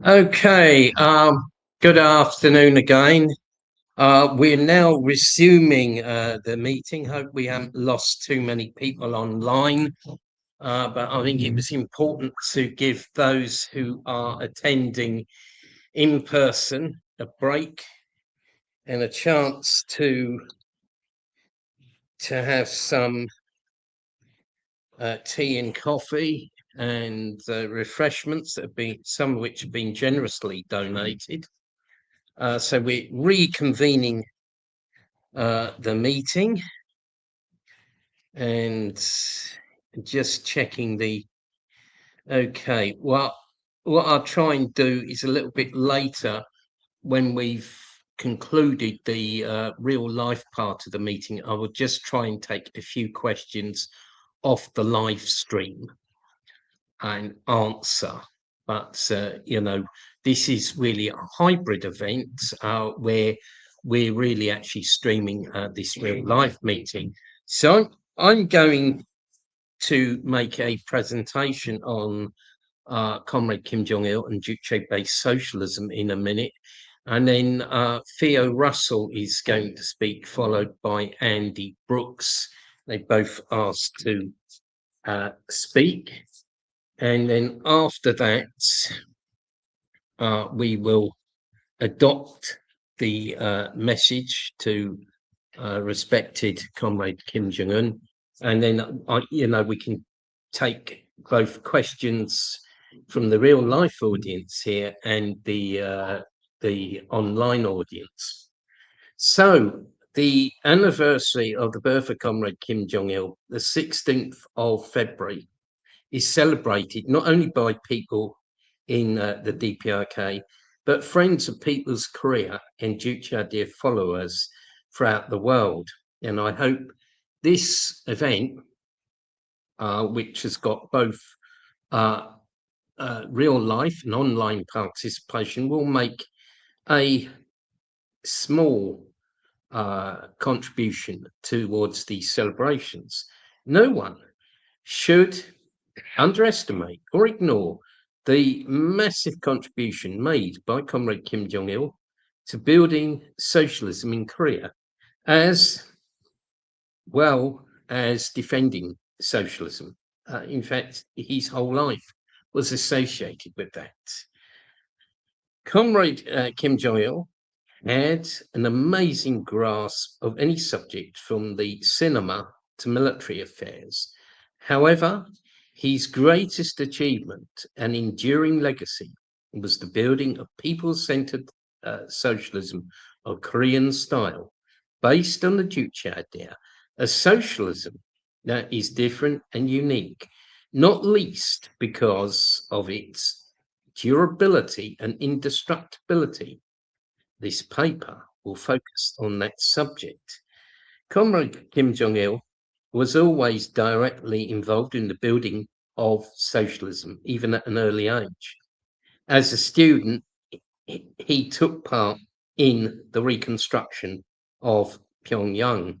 Okay, good afternoon again. We're now resuming the meeting. Hope we haven't lost too many people online, but I think it was important to give those who are attending in person a break and a chance to have some tea and coffee and refreshments that have been, some of which have been generously donated. So we're reconvening the meeting and just checking the okay. Well, what I'll try and do is a little bit later when we've concluded the real life part of the meeting. I will just try and take a few questions off the live stream and answer. But you know, this is really a hybrid event where we're really actually streaming this real live meeting. So I'm going to make a presentation on Comrade Kim Jong-il and Juche-Based Socialism in a minute. And then Theo Russell is going to speak, followed by Andy Brooks. They both asked to speak. And then after that, we will adopt the message to respected Comrade Kim Jong-un. And then, you know, we can take both questions from the real life audience here and the online audience. So the anniversary of the birth of Comrade Kim Jong-il, the 16th of February, is celebrated not only by people in the DPRK, but friends of People's Korea and Juche idea followers throughout the world. And I hope this event, which has got both real life and online participation, will make a small contribution towards these celebrations. No one should underestimate or ignore the massive contribution made by Comrade Kim Jong-il to building socialism in Korea, as well as defending socialism. In fact, his whole life was associated with that. Comrade Kim Jong-il had an amazing grasp of any subject, from the cinema to military affairs. However, his greatest achievement and enduring legacy was the building of people-centered socialism of Korean style, based on the Juche idea, a socialism that is different and unique, not least because of its durability and indestructibility. This paper will focus on that subject. Comrade Kim Jong-il was always directly involved in the building of socialism, even at an early age. As a student, he took part in the reconstruction of Pyongyang.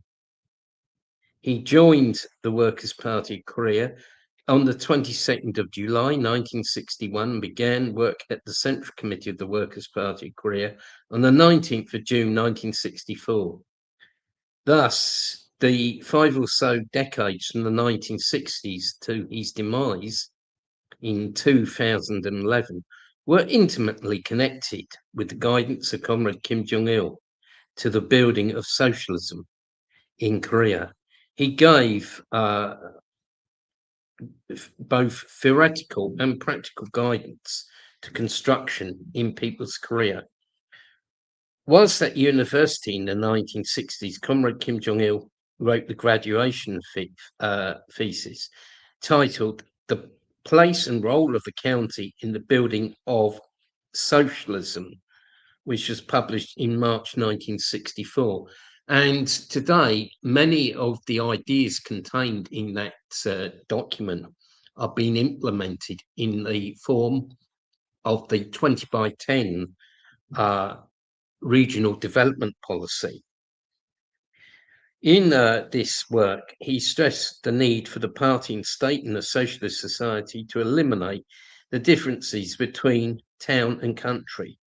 He joined the Workers' Party of Korea on the 22nd of July 1961 and began work at the Central Committee of the Workers' Party of Korea on the 19th of June 1964. Thus, the 5 or so decades from the 1960s to his demise in 2011 were intimately connected with the guidance of Comrade Kim Jong-il to the building of socialism in Korea. He gave both theoretical and practical guidance to construction in People's Korea. Whilst at university in the 1960s, Comrade Kim Jong-il wrote the graduation thesis titled "The Place and Role of the County in the Building of Socialism," which was published in March 1964. And today, many of the ideas contained in that document are being implemented in the form of the 20 by 10 regional development policy. In this work, he stressed the need for the party and state in a socialist society to eliminate the differences between town and country.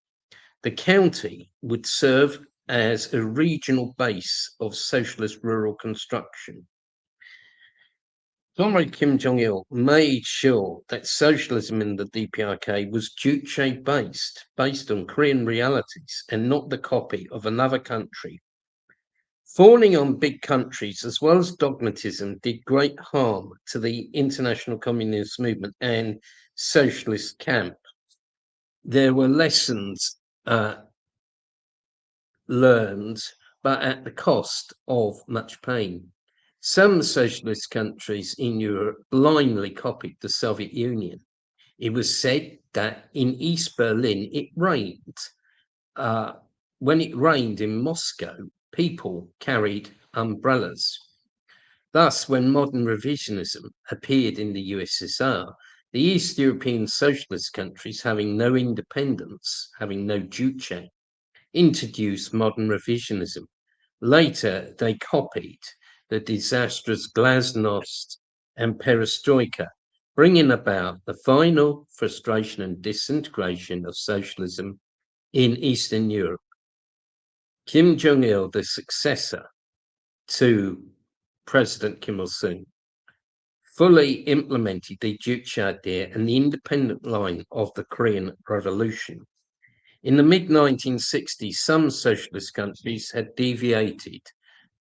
The county would serve as a regional base of socialist rural construction. Comrade Kim Jong-il made sure that socialism in the DPRK was Juche-based, based on Korean realities and not the copy of another country. Fawning on big countries as well as dogmatism did great harm to the international communist movement and socialist camp. There were lessons learned, but at the cost of much pain. Some socialist countries in Europe blindly copied the Soviet Union. It was said that in East Berlin it rained. When it rained in Moscow, people carried umbrellas. Thus, when modern revisionism appeared in the USSR, the East European socialist countries, having no independence, having no Juche, introduced modern revisionism. Later, they copied the disastrous glasnost and perestroika, bringing about the final frustration and disintegration of socialism in Eastern Europe. Kim Jong-il, the successor to President Kim Il-sung, fully implemented the Juche idea and the independent line of the Korean Revolution. In the mid-1960s, some socialist countries had deviated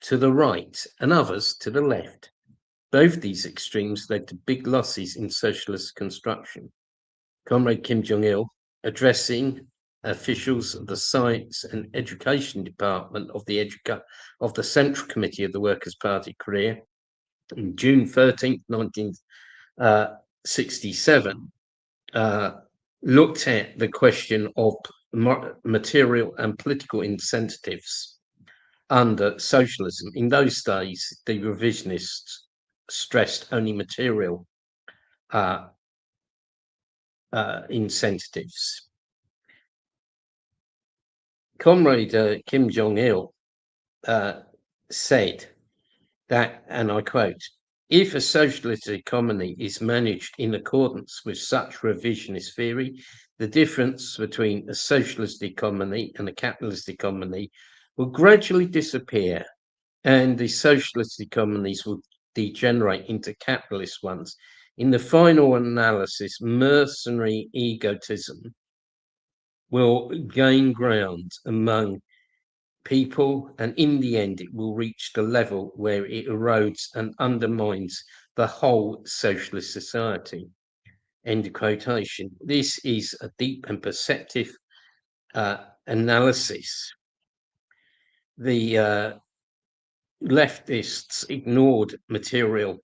to the right and others to the left. Both these extremes led to big losses in socialist construction. Comrade Kim Jong-il, addressing officials of the Science and Education Department of the Central Committee of the Workers' Party Korea on June 13, 1967, looked at the question of material and political incentives under socialism. In those days, the revisionists stressed only material incentives. Comrade Kim Jong-il said that, and I quote, "If a socialist economy is managed in accordance with such revisionist theory, the difference between a socialist economy and a capitalist economy will gradually disappear, and the socialist economies will degenerate into capitalist ones. In the final analysis, mercenary egotism will gain ground among people, and in the end it will reach the level where it erodes and undermines the whole socialist society." End of quotation. This is a deep and perceptive analysis. The leftists ignored material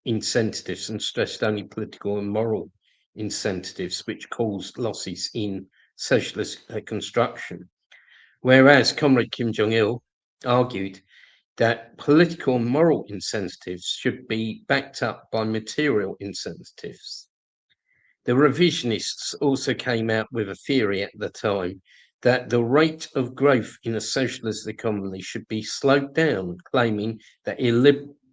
incentives and stressed only political and moral incentives, which caused losses in socialist construction. Whereas Comrade Kim Jong-il argued that political and moral incentives should be backed up by material incentives. The revisionists also came out with a theory at the time that the rate of growth in a socialist economy should be slowed down, claiming that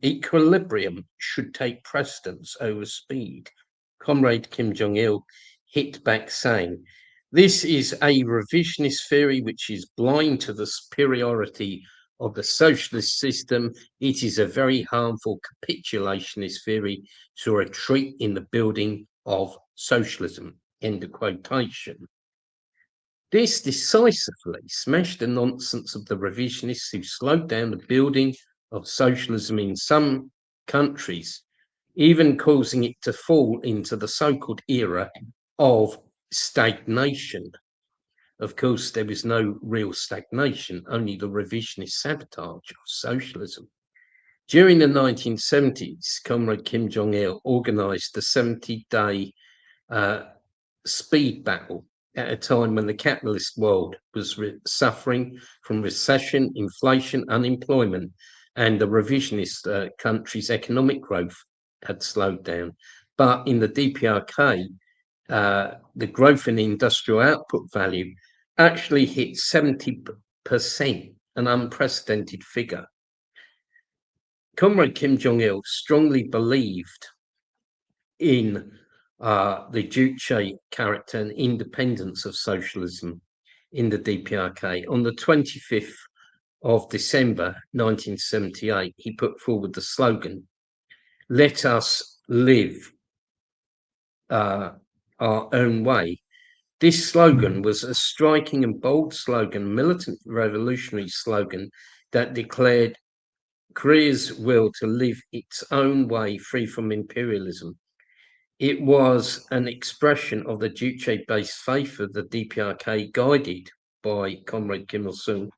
equilibrium should take precedence over speed. Comrade Kim Jong-il hit back, saying, "This is a revisionist theory which is blind to the superiority of the socialist system. It is a very harmful capitulationist theory to retreat in the building of socialism." End of quotation. This decisively smashed the nonsense of the revisionists who slowed down the building of socialism in some countries, even causing it to fall into the so-called era of stagnation. Of course, there was no real stagnation, only the revisionist sabotage of socialism. During the 1970s, Comrade Kim Jong-il organized the 70-day speed battle at a time when the capitalist world was suffering from recession, inflation, unemployment, and the revisionist country's economic growth had slowed down. But in the DPRK, the growth in industrial output value actually hit 70%, an unprecedented figure. Comrade Kim Jong-il strongly believed in the Juche character and independence of socialism in the DPRK. On the 25th of December 1978, he put forward the slogan, "Let us live our own way." This slogan was a striking and bold slogan, militant revolutionary slogan that declared Korea's will to live its own way free from imperialism. It was an expression of the Juche-based faith of the DPRK, guided by Comrade Kim Il-sung,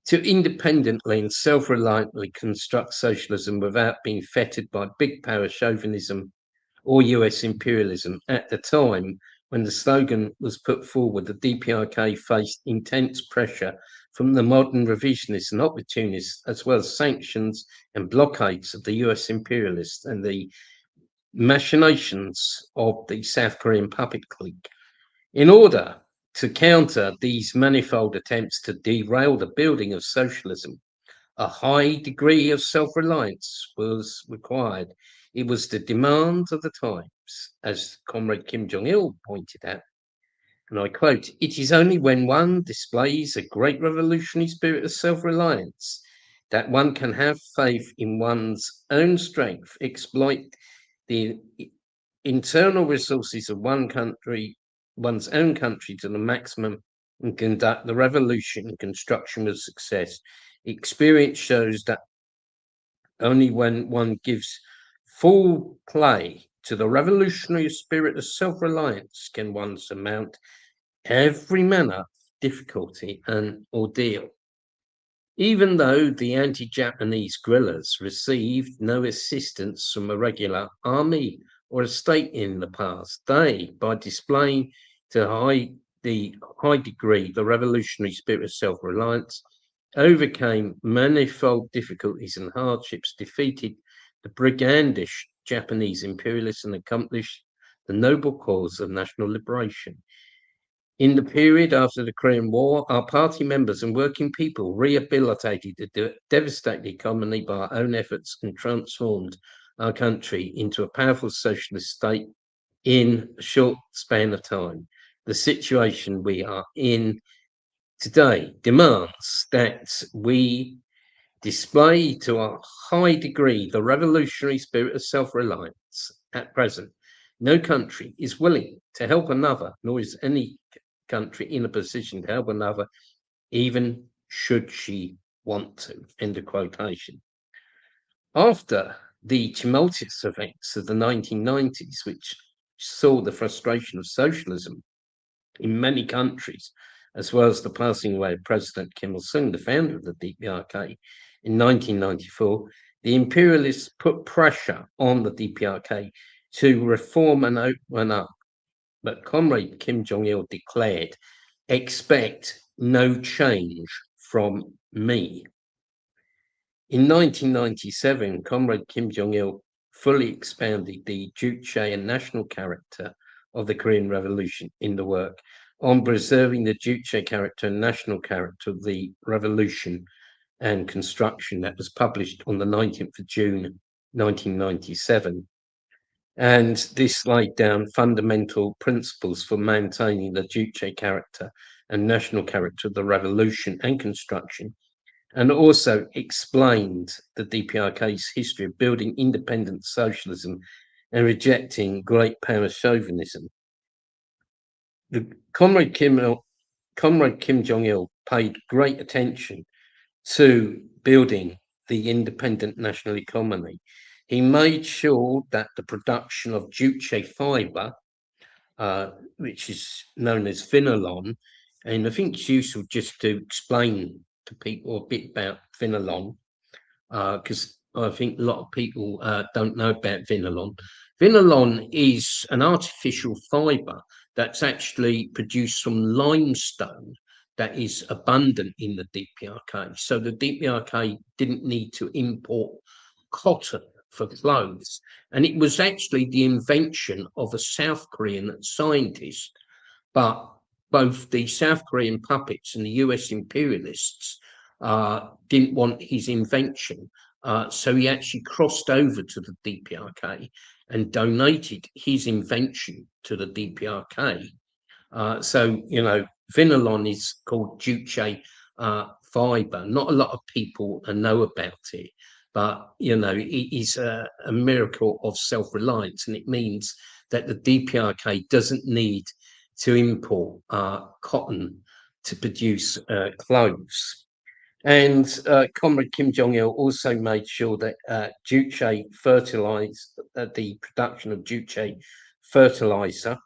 to independently and self-reliantly construct socialism without being fettered by big power chauvinism or US imperialism. At the time when the slogan was put forward, the DPRK faced intense pressure from the modern revisionists and opportunists, as well as sanctions and blockades of the US imperialists and the machinations of the South Korean puppet clique. In order to counter these manifold attempts to derail the building of socialism, a high degree of self-reliance was required. It was the demand of the times, as Comrade Kim Jong-il pointed out, and I quote, "It is only when one displays a great revolutionary spirit of self-reliance that one can have faith in one's own strength, exploit the internal resources of one's own country to the maximum, and conduct the revolution and construction with success. Experience shows that only when one gives full play to the revolutionary spirit of self-reliance can one surmount every manner of difficulty and ordeal." Even though the anti-Japanese guerrillas received no assistance from a regular army or a state in the past, they, by displaying to the high degree the revolutionary spirit of self-reliance, overcame manifold difficulties and hardships, defeated the brigandish Japanese imperialists, and accomplished the noble cause of national liberation. In the period after the Korean War, our party members and working people rehabilitated the devastated economy by our own efforts and transformed our country into a powerful socialist state in a short span of time. The situation we are in today demands that we display to a high degree the revolutionary spirit of self-reliance. At present, no country is willing to help another, nor is any country in a position to help another, even should she want to. End of quotation. After the tumultuous events of the 1990s, which saw the frustration of socialism in many countries, as well as the passing away of President Kim Il-sung, the founder of the DPRK, in 1994, the imperialists put pressure on the DPRK to reform and open up. But Comrade Kim Jong-il declared, "Expect no change from me." In 1997, Comrade Kim Jong-il fully expounded the Juche and national character of the Korean Revolution in the work on preserving the Juche character and national character of the revolution and construction that was published on the 19th of June 1997. And this laid down fundamental principles for maintaining the Juche character and national character of the revolution and construction, and also explained the DPRK's history of building independent socialism and rejecting great power chauvinism. The Comrade Kim Jong-il paid great attention to building the independent national economy. He made sure that the production of Juche fiber, which is known as Vinalon, and I think it's useful just to explain to people a bit about Vinalon, because I think a lot of people don't know about Vinalon. Vinalon is an artificial fiber that's actually produced from limestone that is abundant in the DPRK. So the DPRK didn't need to import cotton for clothes. And it was actually the invention of a South Korean scientist, but both the South Korean puppets and the US imperialists didn't want his invention. So he actually crossed over to the DPRK and donated his invention to the DPRK. So, you know, Vinalon is called Juche fiber. Not a lot of people know about it, but, you know, it is a miracle of self-reliance, and it means that the DPRK doesn't need to import cotton to produce clothes. And Comrade Kim Jong-il also made sure that Juche fertilized the production of Juche fertilizer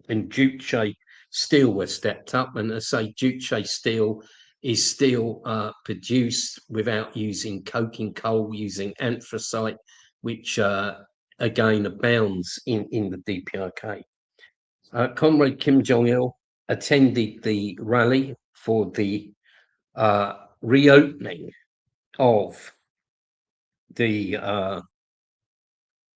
and Juche steel was stepped up. And I say Juche steel is still produced without using coking coal, using anthracite, which again abounds in the DPRK. Comrade Kim Jong-il attended the rally for the reopening of the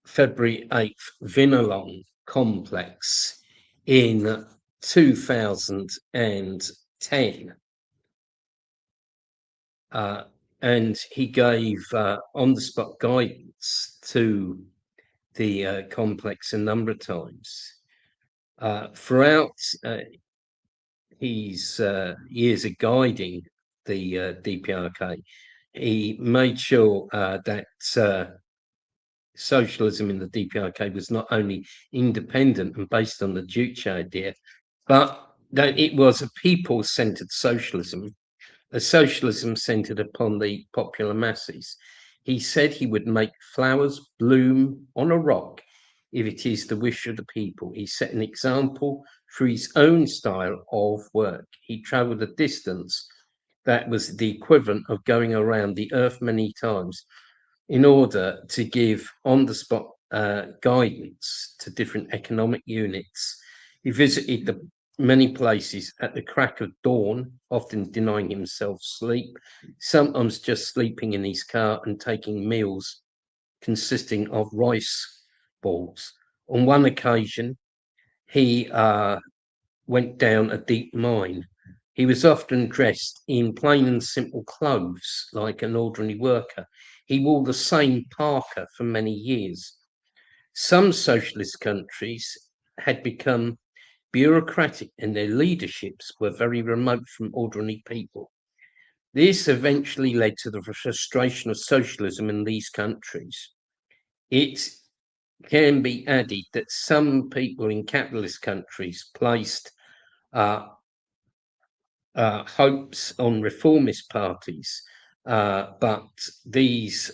February 8th Vinalon complex in 2010. And he gave on-the-spot guidance to the complex a number of times. Throughout his years of guiding the DPRK, he made sure that socialism in the DPRK was not only independent and based on the Juche idea, but that it was a people-centered socialism, a socialism centered upon the popular masses. He said he would make flowers bloom on a rock if it is the wish of the people. He set an example through his own style of work. He traveled a distance that was the equivalent of going around the earth many times in order to give on-the-spot guidance to different economic units. He visited the many places at the crack of dawn, often denying himself sleep, sometimes just sleeping in his car and taking meals consisting of rice balls. On one occasion, he went down a deep mine. He was often dressed in plain and simple clothes, like an ordinary worker. He wore the same parka for many years. Some socialist countries had become bureaucratic and their leaderships were very remote from ordinary people. This eventually led to the frustration of socialism in these countries. It can be added that some people in capitalist countries placed hopes on reformist parties, but these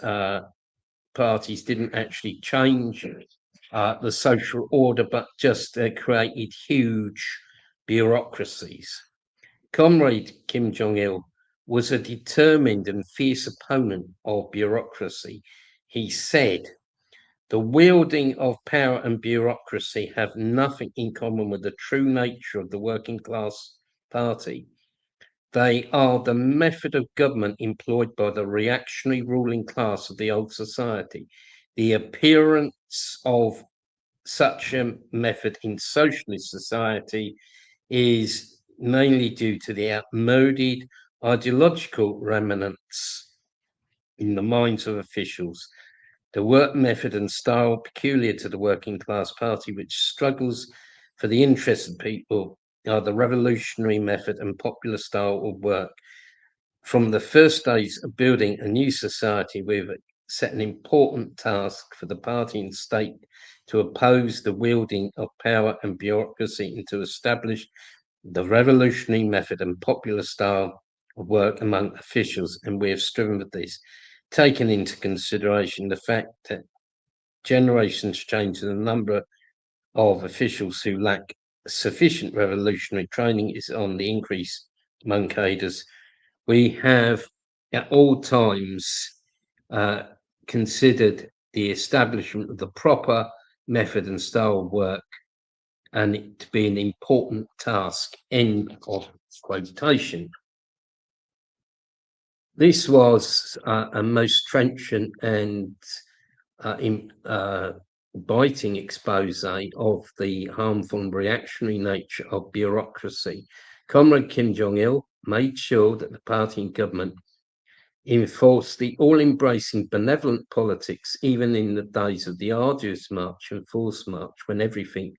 parties didn't actually change the social order, but just created huge bureaucracies. Comrade Kim Jong-il was a determined and fierce opponent of bureaucracy. He said, "The wielding of power and bureaucracy have nothing in common with the true nature of the working class party. They are the method of government employed by the reactionary ruling class of the old society. The appearance of such a method in socialist society is mainly due to the outmoded ideological remnants in the minds of officials. The work method and style peculiar to the working class party, which struggles for the interests of people, are the revolutionary method and popular style of work. From the first days of building a new society, we've set an important task for the party and state to oppose the wielding of power and bureaucracy and to establish the revolutionary method and popular style of work among officials, and we have striven with this, taking into consideration the fact that generations change and the number of officials who lack sufficient revolutionary training is on the increase among cadres. We have at all times considered the establishment of the proper method and style of work and it to be an important task." End of quotation. This was a most trenchant and biting expose of the harmful and reactionary nature of bureaucracy. Comrade Kim Jong-il made sure that the party and government enforced the all-embracing benevolent politics, even in the days of the arduous march and forced march, when everything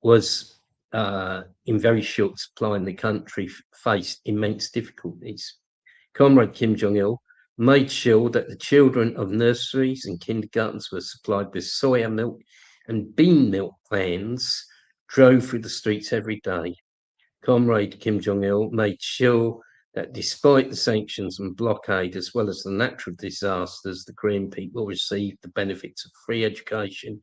was in very short supply and the country faced immense difficulties. Comrade Kim Jong-il made sure that the children of nurseries and kindergartens were supplied with soya milk and bean milk vans drove through the streets every day. Comrade Kim Jong-il made sure that despite the sanctions and blockade, as well as the natural disasters, the Korean people received the benefits of free education,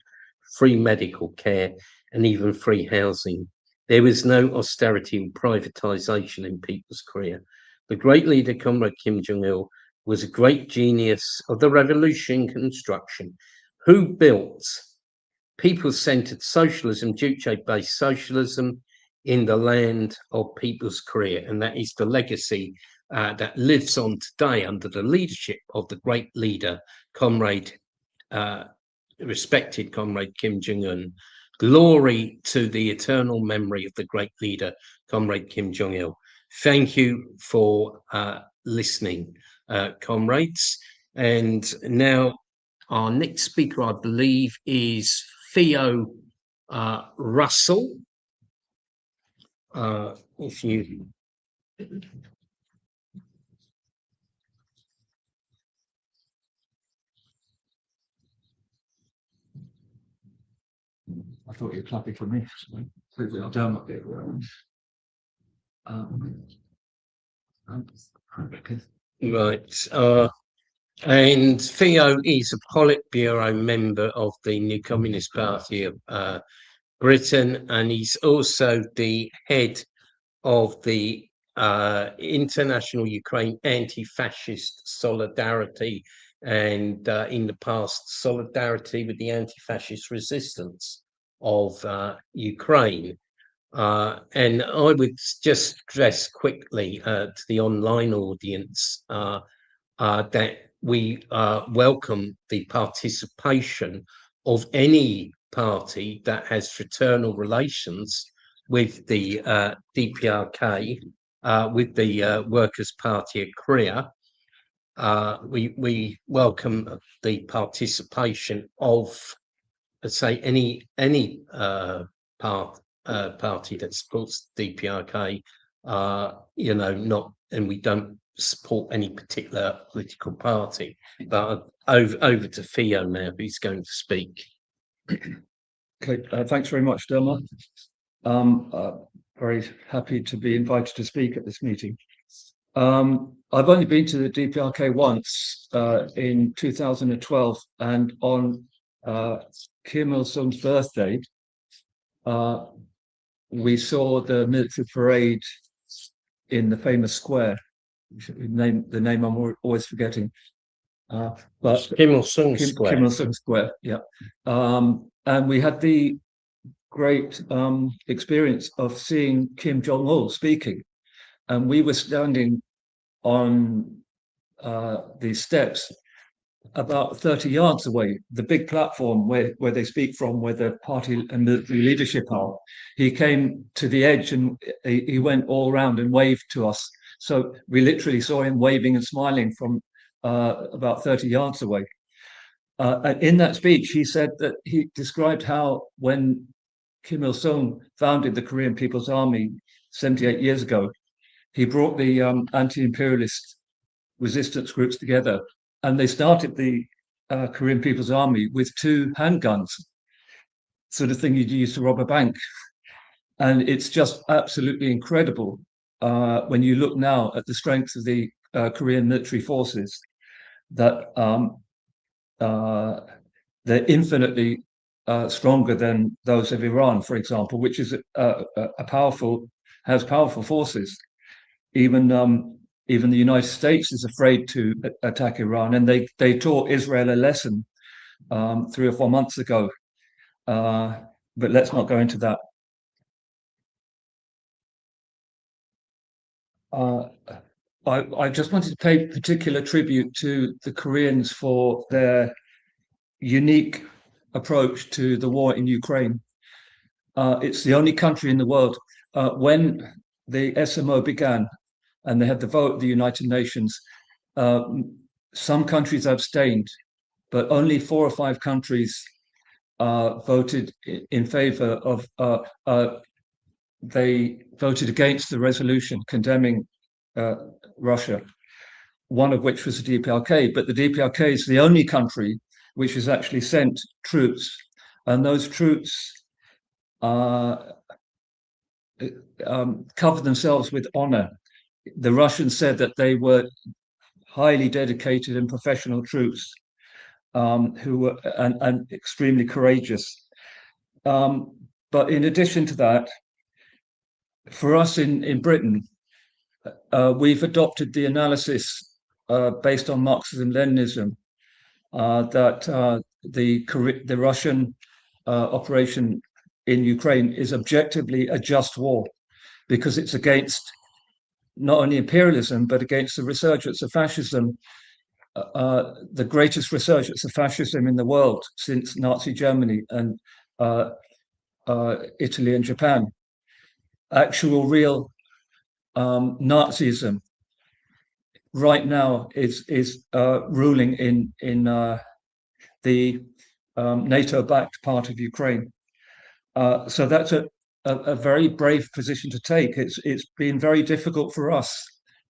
free medical care, and even free housing. There was no austerity and privatization in people's Korea. The great leader, Comrade Kim Jong-il, was a great genius of the revolution construction, who built people-centered socialism, Juche-Based Socialism, in the land of people's Korea. And that is the legacy that lives on today under the leadership of the great leader, respected Comrade Kim Jong-un. Glory to the eternal memory of the great leader, Comrade Kim Jong-il. Thank you for listening, comrades. And now our next speaker, I believe, is Theo Russell. If you I thought you were clapping for me. I'll down up there. Right. And Theo is a Politburo member of the New Communist Party of Britain, and he's also the head of the International Ukraine Anti-Fascist Solidarity, and in the past, solidarity with the anti-fascist resistance of Ukraine. And I would just stress quickly to the online audience that we welcome the participation of any party that has fraternal relations with the DPRK, with the Workers' Party of Korea. We welcome the participation of, let's say, any party that supports DPRK. And we don't support any particular political party. But over to Theo now, who's going to speak. Okay, thanks very much, Derma. Very happy to be invited to speak at this meeting. I've only been to the DPRK once in 2012, and on Kim Il-sung's birthday, we saw the military parade in the famous square. The name I'm always forgetting. But Kim Il-sung Square. Kim Il-sung Square, yeah. And we had the great experience of seeing Kim Jong-il speaking. And we were standing on the steps about 30 yards away, the big platform where they speak from, where the party and military leadership are. He came to the edge and he went all around and waved to us. So we literally saw him waving and smiling from about 30 yards away. And in that speech, he said that he described how when Kim Il-sung founded the Korean People's Army 78 years ago, he brought the anti-imperialist resistance groups together, and they started the Korean People's Army with 2 handguns, sort of thing you'd use to rob a bank. And it's just absolutely incredible when you look now at the strength of the Korean military forces, that they're infinitely stronger than those of Iran, for example, which is has powerful forces. Even the United States is afraid to attack Iran, and they taught Israel a lesson 3 or 4 months ago. But let's not go into that. I just wanted to pay particular tribute to the Koreans for their unique approach to the war in Ukraine. It's the only country in the world, when the SMO began and they had the vote of the United Nations, some countries abstained, but only 4 or 5 countries voted in favor of. They voted against the resolution condemning Russia, one of which was the DPRK. But the DPRK is the only country which has actually sent troops, and those troops cover themselves with honor. The Russians said that they were highly dedicated and professional troops who were and extremely courageous. But in addition to that, for us in Britain, we've adopted the analysis based on Marxism-Leninism that the Russian operation in Ukraine is objectively a just war, because it's against not only imperialism, but against the resurgence of fascism, the greatest resurgence of fascism in the world since Nazi Germany and Italy and Japan. Actual, real Nazism right now is ruling in the NATO-backed part of Ukraine. So that's a very brave position to take. It's been very difficult for us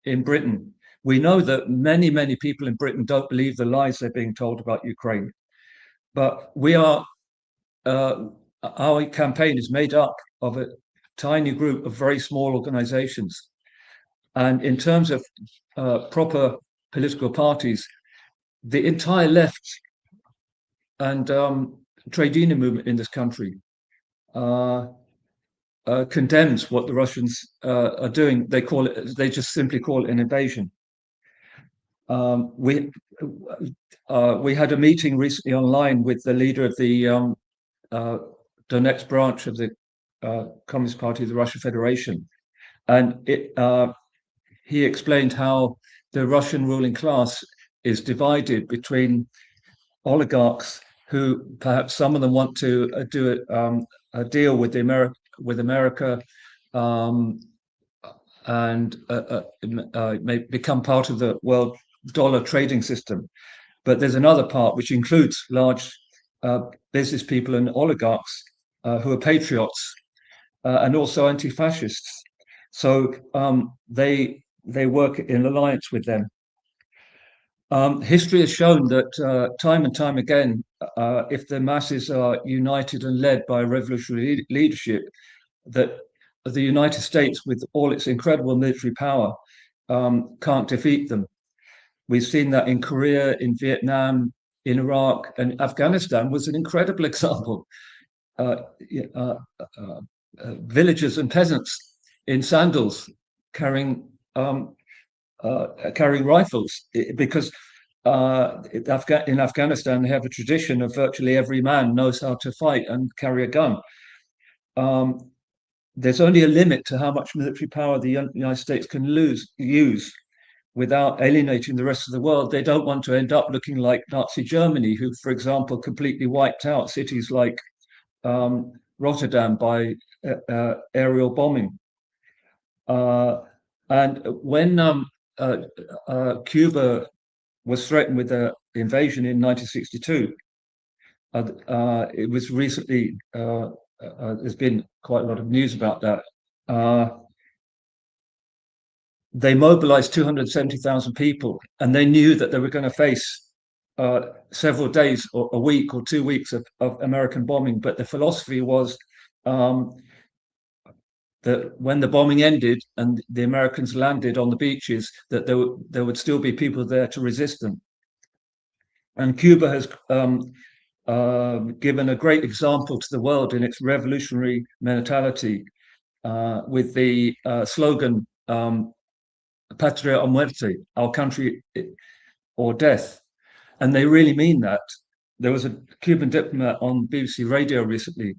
in Britain. We know that many people in Britain don't believe the lies they're being told about Ukraine, but our campaign is made up of a tiny group of very small organizations. And in terms of proper political parties, the entire left and trade union movement in this country condemns what the Russians are doing. They just simply call it an invasion. We had a meeting recently online with the leader of the Donetsk branch of the Communist Party of the Russian Federation, and he explained how the Russian ruling class is divided between oligarchs who perhaps some of them want to do a deal with America and may become part of the world dollar trading system. But there's another part which includes large business people and oligarchs who are patriots and also anti-fascists. So they work in alliance with them. History has shown that time and time again, if the masses are united and led by a revolutionary leadership, that the United States, with all its incredible military power, can't defeat them. We've seen that in Korea, in Vietnam, in Iraq, and Afghanistan was an incredible example. Villagers and peasants in sandals carrying rifles, because in Afghanistan they have a tradition of virtually every man knows how to fight and carry a gun. There's only a limit to how much military power the United States can use without alienating the rest of the world. They don't want to end up looking like Nazi Germany, who, for example, completely wiped out cities like Rotterdam by aerial bombing. And when Cuba was threatened with an invasion in 1962, it was recently, there's been quite a lot of news about that. They mobilized 270,000 people, and they knew that they were going to face several days or a week or 2 weeks of American bombing. But the philosophy was that when the bombing ended and the Americans landed on the beaches, that there would still be people there to resist them. And Cuba has given a great example to the world in its revolutionary mentality with the slogan, Patria o muerte, our country or death. And they really mean that. There was a Cuban diplomat on BBC Radio recently,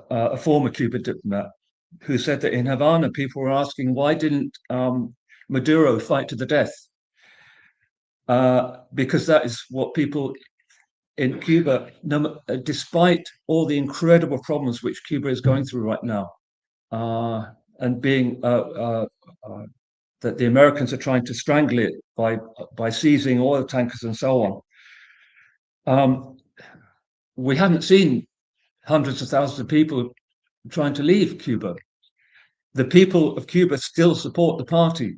a former Cuban diplomat, who said that in Havana, people were asking, why didn't Maduro fight to the death? Because that is what people in Cuba, despite all the incredible problems which Cuba is going through right now, and being the that the Americans are trying to strangle it by seizing oil tankers and so on. We haven't seen hundreds of thousands of people trying to leave Cuba. The people of Cuba still support the party.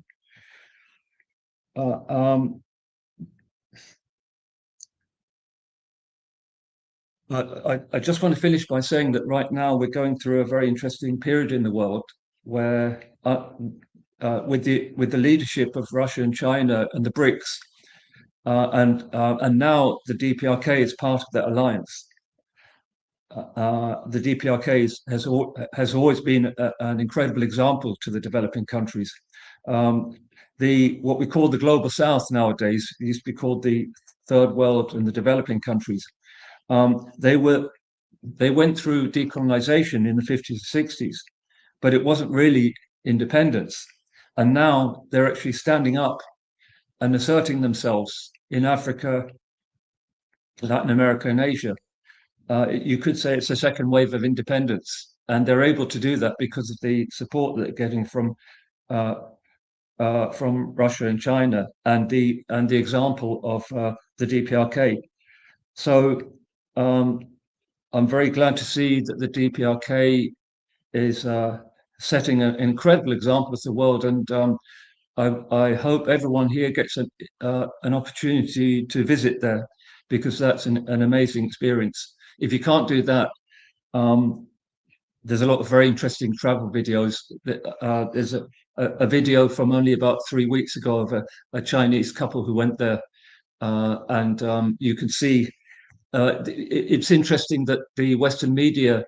I just want to finish by saying that right now we're going through a very interesting period in the world where, with the leadership of Russia and China and the BRICS, and now the DPRK is part of that alliance. The DPRK has always been an incredible example to the developing countries. What we call the global south nowadays used to be called the third world and the developing countries. They went through decolonization in the 50s and 60s, but it wasn't really independence. And now they're actually standing up and asserting themselves in Africa, Latin America, and Asia. You could say it's a second wave of independence, and they're able to do that because of the support that they're getting from Russia and China, and the example of the DPRK. So I'm very glad to see that the DPRK is setting an incredible example of the world, and I hope everyone here gets an opportunity to visit there, because that's an amazing experience. If you can't do that, there's a lot of very interesting travel videos. There's a video from only about 3 weeks ago of a Chinese couple who went there, and you can see it's interesting that the Western media,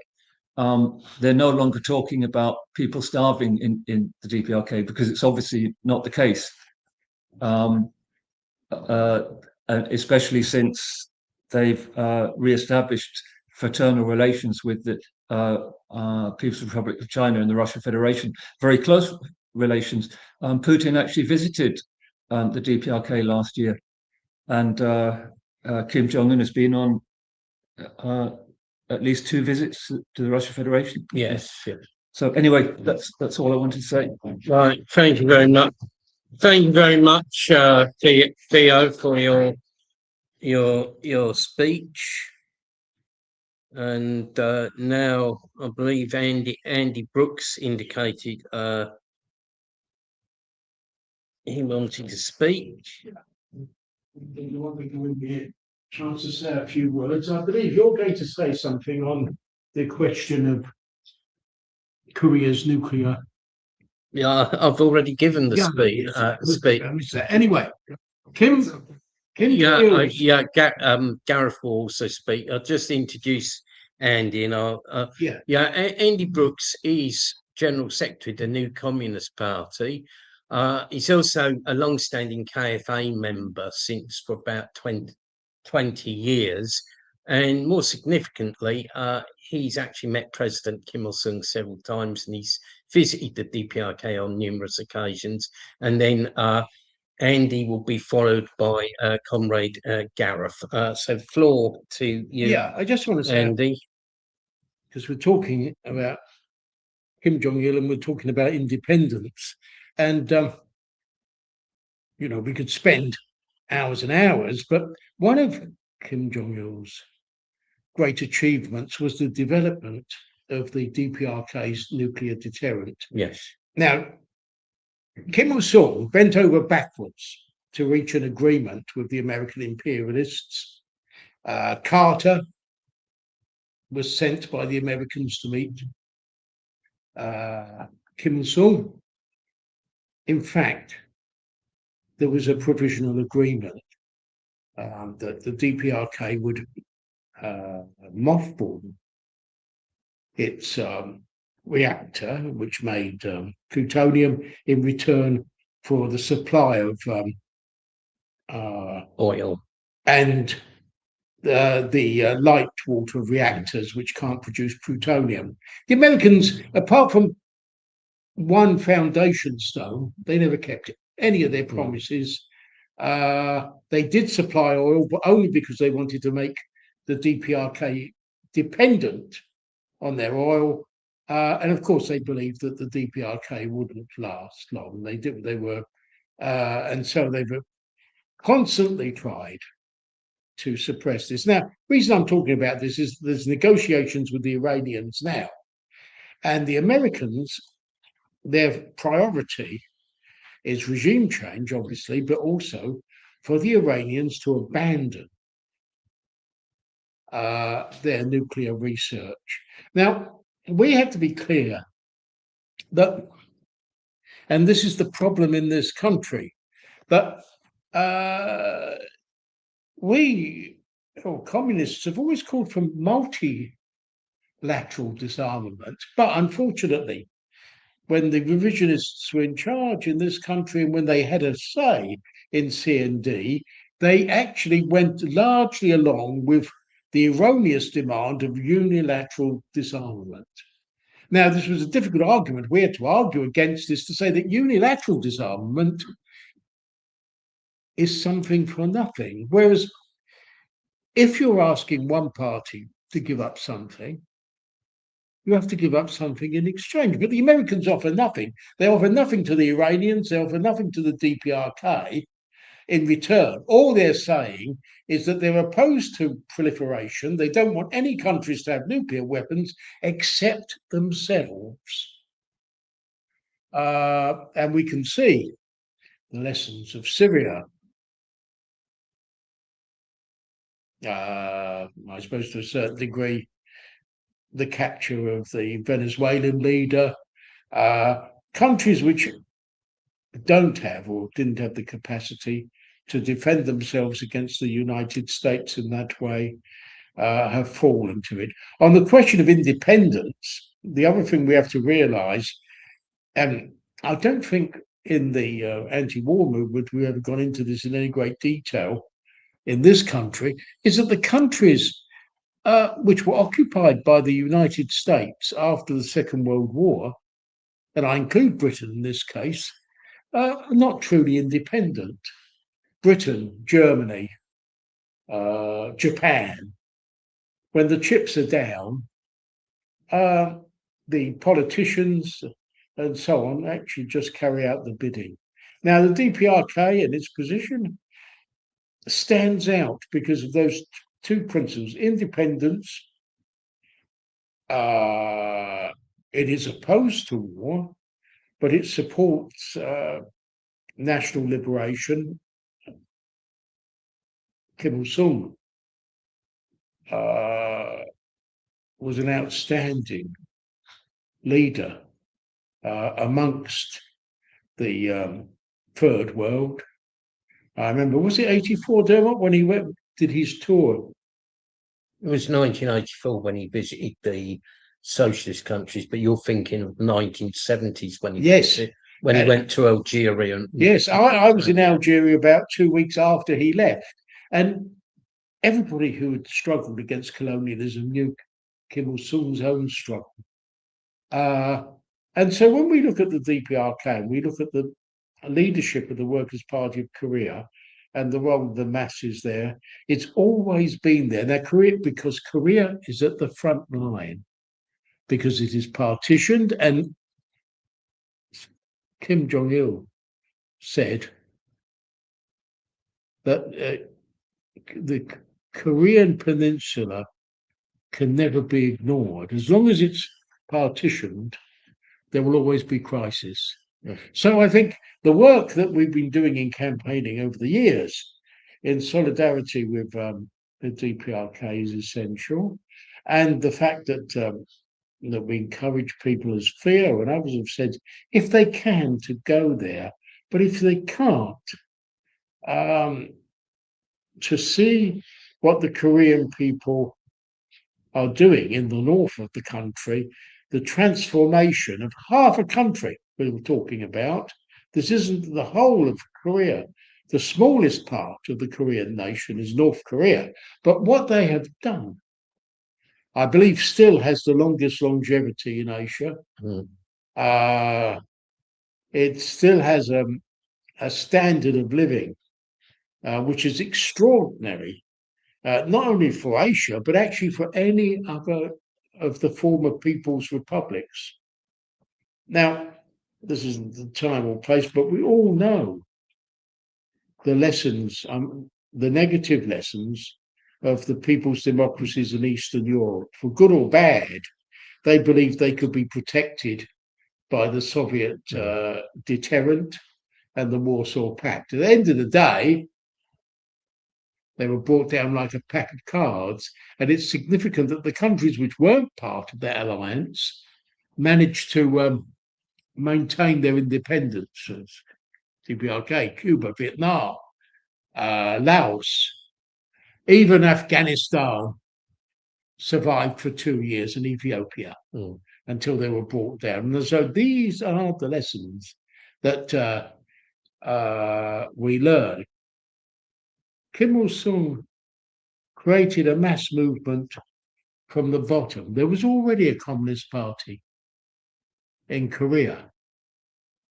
they're no longer talking about people starving in the DPRK, because it's obviously not the case, especially since they've re-established fraternal relations with the People's Republic of China and the Russian Federation, very close relations. Putin actually visited the DPRK last year, and Kim Jong-un has been on at least 2 visits to the Russian Federation. Yes. So anyway, that's all I wanted to say. Right. Thank you very much. Thank you very much, Theo, for your speech. And now I believe Andy Brooks indicated he wanted to speak. You want me to give me a chance to say a few words? I believe you're going to say something on the question of Korea's nuclear. Yeah, I've already given the speech. Anyway, Kim. Gareth will also speak. I'll just introduce Andy, and Andy Brooks is General Secretary of the New Communist Party. He's also a long-standing KFA member for about 20 years. And more significantly, he's actually met President Kim Il-sung several times, and he's visited the DPRK on numerous occasions. And then Andy will be followed by Comrade Gareth. So floor to you. Yeah, I just want to say, Andy, because we're talking about Kim Jong-il and we're talking about independence. And, we could spend hours and hours, but one of Kim Jong-il's great achievements was the development of the DPRK's nuclear deterrent. yes. Now, Kim Il-sung bent over backwards to reach an agreement with the American imperialists. Carter was sent by the Americans to meet Kim Il-sung. In fact, there was a provisional agreement that the DPRK would mothball its reactor, which made plutonium, in return for the supply of Oil. And the light water reactors, which can't produce plutonium. The Americans, apart from one foundation stone, they never kept any of their promises. They did supply oil, but only because they wanted to make the DPRK dependent on their oil. And of course, they believed that the DPRK wouldn't last long. They did. They were, and so they've constantly tried to suppress this. Now, the reason I'm talking about this is there's negotiations with the Iranians now, and the Americans, their priority is regime change, obviously, but also for the Iranians to abandon their nuclear research. Now, we have to be clear that, and this is the problem in this country, that communists have always called for multilateral disarmament, but unfortunately, when the revisionists were in charge in this country and when they had a say in C&D, they actually went largely along with the erroneous demand of unilateral disarmament. Now, this was a difficult argument. We had to argue against this to say that unilateral disarmament is something for nothing. Whereas if you're asking one party to give up something, you have to give up something in exchange. But the Americans offer nothing. They offer nothing to the Iranians. They offer nothing to the DPRK in return. All they're saying is that they're opposed to proliferation. They don't want any countries to have nuclear weapons except themselves. And we can see the lessons of Syria. I suppose to a certain degree, the capture of the Venezuelan leader, countries which don't have or didn't have the capacity to defend themselves against the United States in that way have fallen to it. On the question of independence, the other thing we have to realize, and I don't think in the anti-war movement we ever gone into this in any great detail in this country, is that the countries which were occupied by the United States after the Second World War, and I include Britain in this case, are not truly independent. Britain, Germany, Japan, when the chips are down, the politicians and so on actually just carry out the bidding. Now, the DPRK in its position stands out because of those two principles: independence. It is opposed to war, but it supports national liberation. Kim Il-sung was an outstanding leader amongst the Third World. I remember, was it 84, Dermot, when he did his tour? It was 1984 when he visited the socialist countries, but you're thinking of 1970s when he he went to Algeria. Yes, I was in Algeria about 2 weeks after he left, and everybody who had struggled against colonialism knew Kim Il-sung's own struggle. And so when we look at the DPRK, and we look at the leadership of the Workers' Party of Korea and the role of the masses there, it's always been there. Now, because Korea is at the front line, because it is partitioned, and Kim Jong-il said that the Korean peninsula can never be ignored. As long as it's partitioned, there will always be crisis. Yes. So I think the work that we've been doing in campaigning over the years in solidarity with the DPRK is essential. And the fact that we encourage people, as Theo and others have said, if they can, to go there, but if they can't, to see what the Korean people are doing in the north of the country, the transformation of half a country we were talking about. This isn't the whole of Korea. The smallest part of the Korean nation is North Korea. But what they have done, I believe, still has the longest longevity in Asia. It still has a standard of living which is extraordinary, not only for Asia, but actually for any other of the former People's Republics. Now, this isn't the time or place, but we all know the lessons, the negative lessons of the people's democracies in Eastern Europe. For good or bad, they believed they could be protected by the Soviet deterrent and the Warsaw Pact. At the end of the day, they were brought down like a pack of cards, and it's significant that the countries which weren't part of that alliance managed to maintain their independence. DPRK, Cuba, Vietnam, Laos, even Afghanistan survived for 2 years, and Ethiopia until they were brought down. And so these are the lessons that we learn. Kim Il-sung created a mass movement from the bottom. There was already a Communist Party in Korea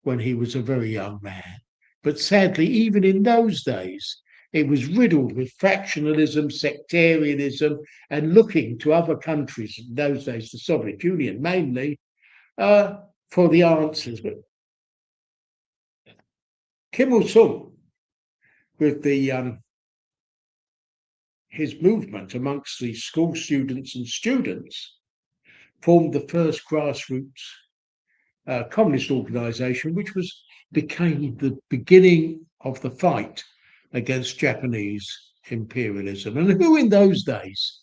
when he was a very young man. But sadly, even in those days, it was riddled with factionalism, sectarianism, and looking to other countries, in those days, the Soviet Union mainly, for the answers. But Kim Il-sung, with his movement amongst the school students and students, formed the first grassroots communist organization, which became the beginning of the fight against Japanese imperialism. And who in those days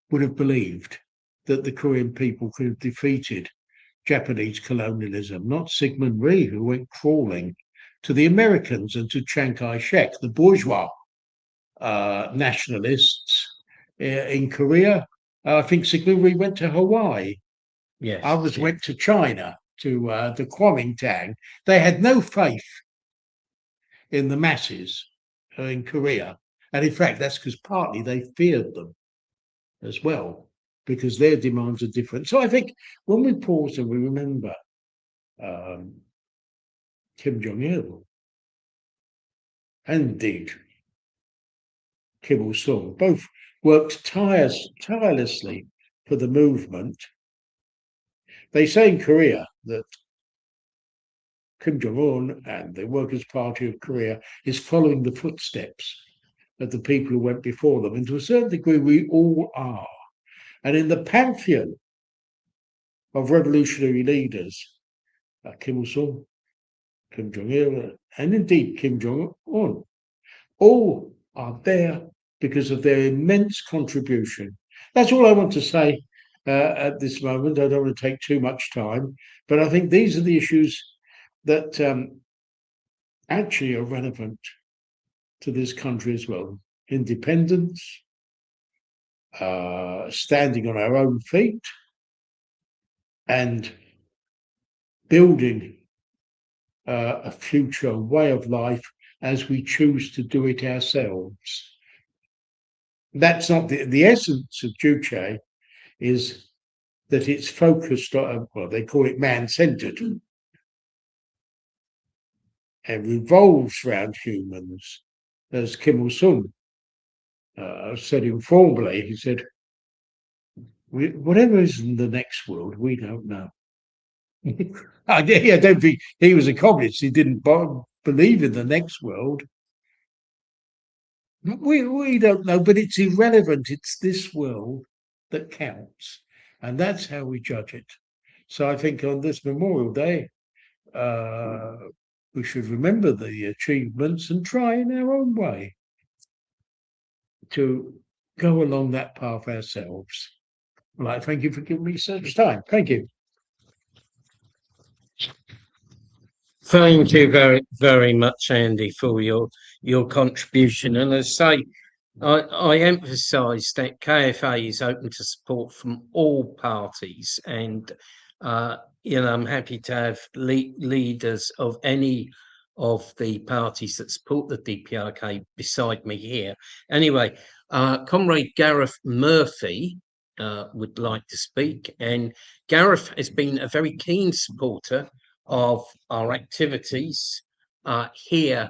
would have believed that the Korean people could have defeated Japanese colonialism? Not Sigmund Rhee, who went crawling to the Americans and to Chiang Kai-shek, the bourgeois nationalists in Korea. I think Sigmund Rhee went to Hawaii. Yes, Others went to China, to the Kuomintang. They had no faith in the masses in Korea. And in fact, that's because partly they feared them as well, because their demands are different. So I think when we pause and we remember Kim Jong-il, and indeed Kim Il-sung, both worked tirelessly for the movement. They say in Korea that Kim Jong-un and the Workers' Party of Korea is following the footsteps of the people who went before them. And to a certain degree, we all are. And in the pantheon of revolutionary leaders, Kim Il-sung, Kim Jong-il, and indeed Kim Jong-un, all are there because of their immense contribution. That's all I want to say at this moment. I don't want to take too much time, but I think these are the issues that actually are relevant to this country as well. Independence, standing on our own feet, and building a future way of life as we choose to do it ourselves. That's not the essence of Juche, is that it's focused on, well, they call it man-centered, and revolves around humans. As Kim Il-sung said informally, he said, whatever is in the next world, we don't know. I don't think he was a communist. He didn't believe in the next world. We don't know, but it's irrelevant. It's this world that counts, and that's how we judge it. So I think on this Memorial Day, we should remember the achievements and try in our own way to go along that path ourselves. Well, I thank you for giving me so much time. Thank you. Thank you very, very much, Andy, for your contribution. And as I say, I emphasise that KFA is open to support from all parties, and I'm happy to have leaders of any of the parties that support the DPRK beside me here. Anyway, Comrade Gareth Murphy would like to speak, and Gareth has been a very keen supporter of our activities here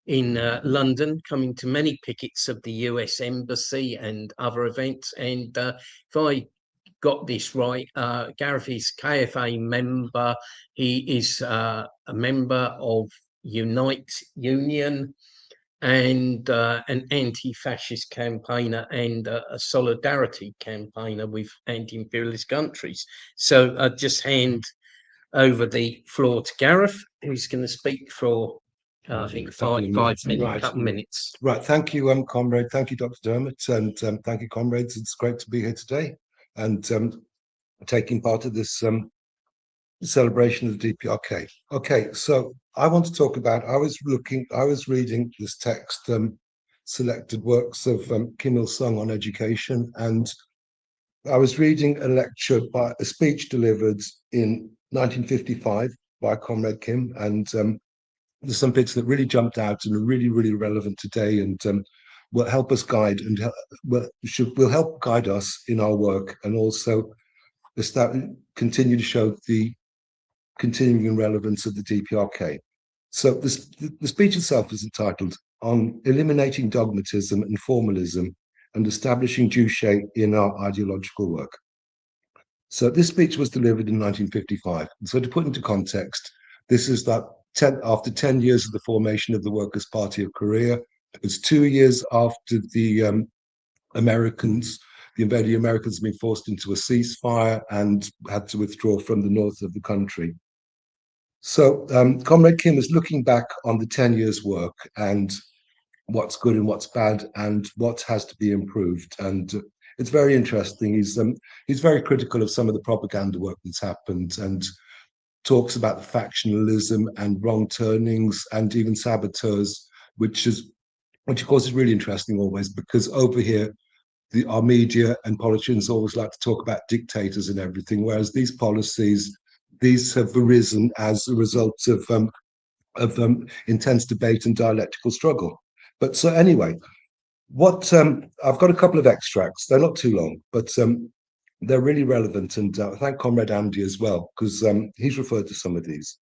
in London, coming to many pickets of the US Embassy and other events. And if I got this right. Gareth is KFA member. He is a member of Unite Union and an anti-fascist campaigner and a solidarity campaigner with anti-imperialist countries. So I just hand over the floor to Gareth, who's going to speak for I think 5 minutes, Right. a couple of minutes. Right, thank you, comrade. Thank you, Dr. Dermot, and thank you, comrades. It's great to be here today and taking part of this celebration of the DPRK. Okay, so I want to talk about. I was reading this text, selected works of Kim Il Sung on education, and I was reading a speech delivered in 1955 by Comrade Kim, and there's some bits that really jumped out and are really, really relevant today, and will help us guide and will help guide us in our work, and also continue to show the continuing relevance of the DPRK. So the speech itself is entitled "On Eliminating Dogmatism and Formalism and Establishing Juche in Our Ideological Work." So this speech was delivered in 1955. And so to put into context, this is that after 10 years of the formation of the Workers' Party of Korea. It's 2 years after the invading Americans have been forced into a ceasefire and had to withdraw from the north of the country. So Comrade Kim is looking back on the 10 years' work and what's good and what's bad and what has to be improved. And it's very interesting. He's very critical of some of the propaganda work that's happened and talks about the factionalism and wrong turnings and even saboteurs, which of course is really interesting always, because over here our media and politicians always like to talk about dictators and everything, whereas these policies, these have arisen as a result of intense debate and dialectical struggle. But so anyway, I've got a couple of extracts. They're not too long, but they're really relevant, and I thank Comrade Andy as well, because he's referred to some of these.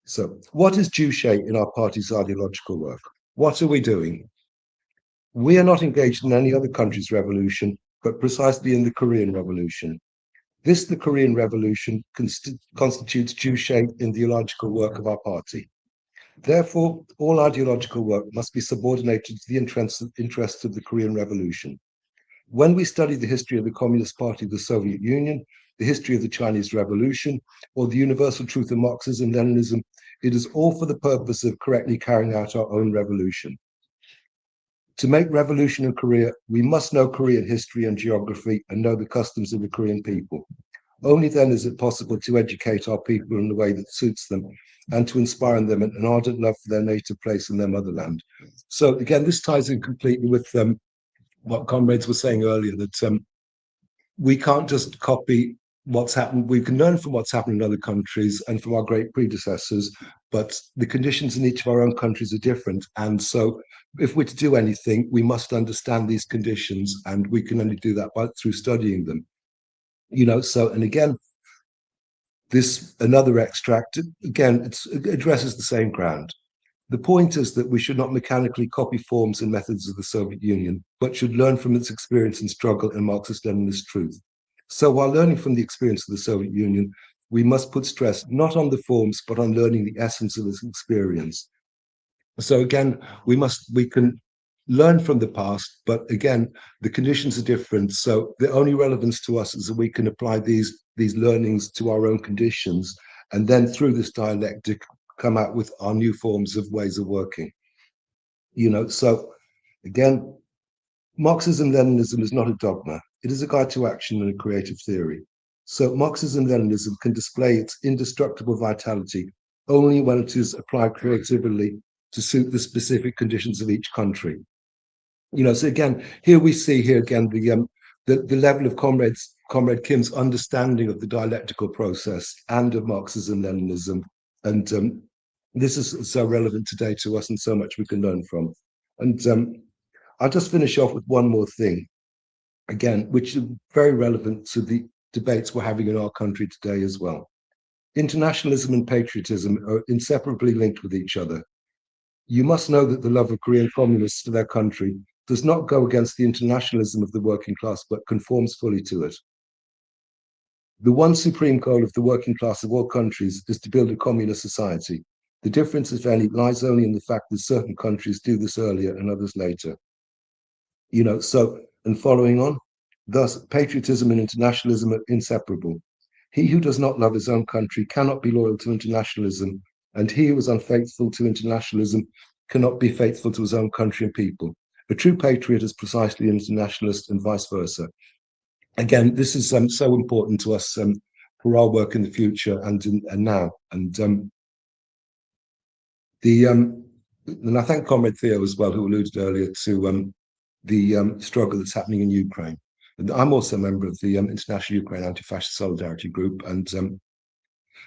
So, what is Juche in our party's ideological work? What are we doing? We are not engaged in any other country's revolution, but precisely in the Korean Revolution. The Korean Revolution, constitutes Juche in the ideological work of our party. Therefore, all ideological work must be subordinated to the interests of the Korean Revolution. When we study the history of the Communist Party of the Soviet Union, the history of the Chinese Revolution, or the universal truth of Marxism, Leninism, it is all for the purpose of correctly carrying out our own revolution. To make revolution in Korea, we must know Korean history and geography and know the customs of the Korean people. Only then is it possible to educate our people in a way that suits them and to inspire in them an ardent love for their native place and their motherland. So again, this ties in completely with what comrades were saying earlier, that we can't just copy what's happened. We can learn from what's happened in other countries and from our great predecessors, but the conditions in each of our own countries are different. And so if we're to do anything, we must understand these conditions, and we can only do that through studying them. And again, another extract, again, it addresses the same ground. The point is that we should not mechanically copy forms and methods of the Soviet Union, but should learn from its experience and struggle in Marxist-Leninist truth. So while learning from the experience of the Soviet Union, we must put stress not on the forms, but on learning the essence of its experience. So again, we can learn from the past, but again, the conditions are different. So the only relevance to us is that we can apply these learnings to our own conditions, and then through this dialectic, come out with our new forms of ways of working. So again, Marxism-Leninism is not a dogma. It is a guide to action and a creative theory. So Marxism-Leninism can display its indestructible vitality only when it is applied creatively to suit the specific conditions of each country. So again, here we see the level of Comrade Kim's understanding of the dialectical process and of Marxism-Leninism. And this is so relevant today to us, and so much we can learn from. And I'll just finish off with one more thing, again, which is very relevant to the debates we're having in our country today as well. Internationalism and patriotism are inseparably linked with each other. You must know that the love of Korean communists for their country does not go against the internationalism of the working class, but conforms fully to it. The one supreme goal of the working class of all countries is to build a communist society. The difference, if any, lies only in the fact that certain countries do this earlier and others later. So, and following on, thus, patriotism and internationalism are inseparable. He who does not love his own country cannot be loyal to internationalism, and he who is unfaithful to internationalism cannot be faithful to his own country and people. A true patriot is precisely an internationalist and vice versa. Again, this is so important to us for our work in the future and now. And I thank Comrade Theo as well, who alluded earlier to the struggle that's happening in Ukraine. And I'm also a member of the International Ukraine Anti-Fascist Solidarity Group, and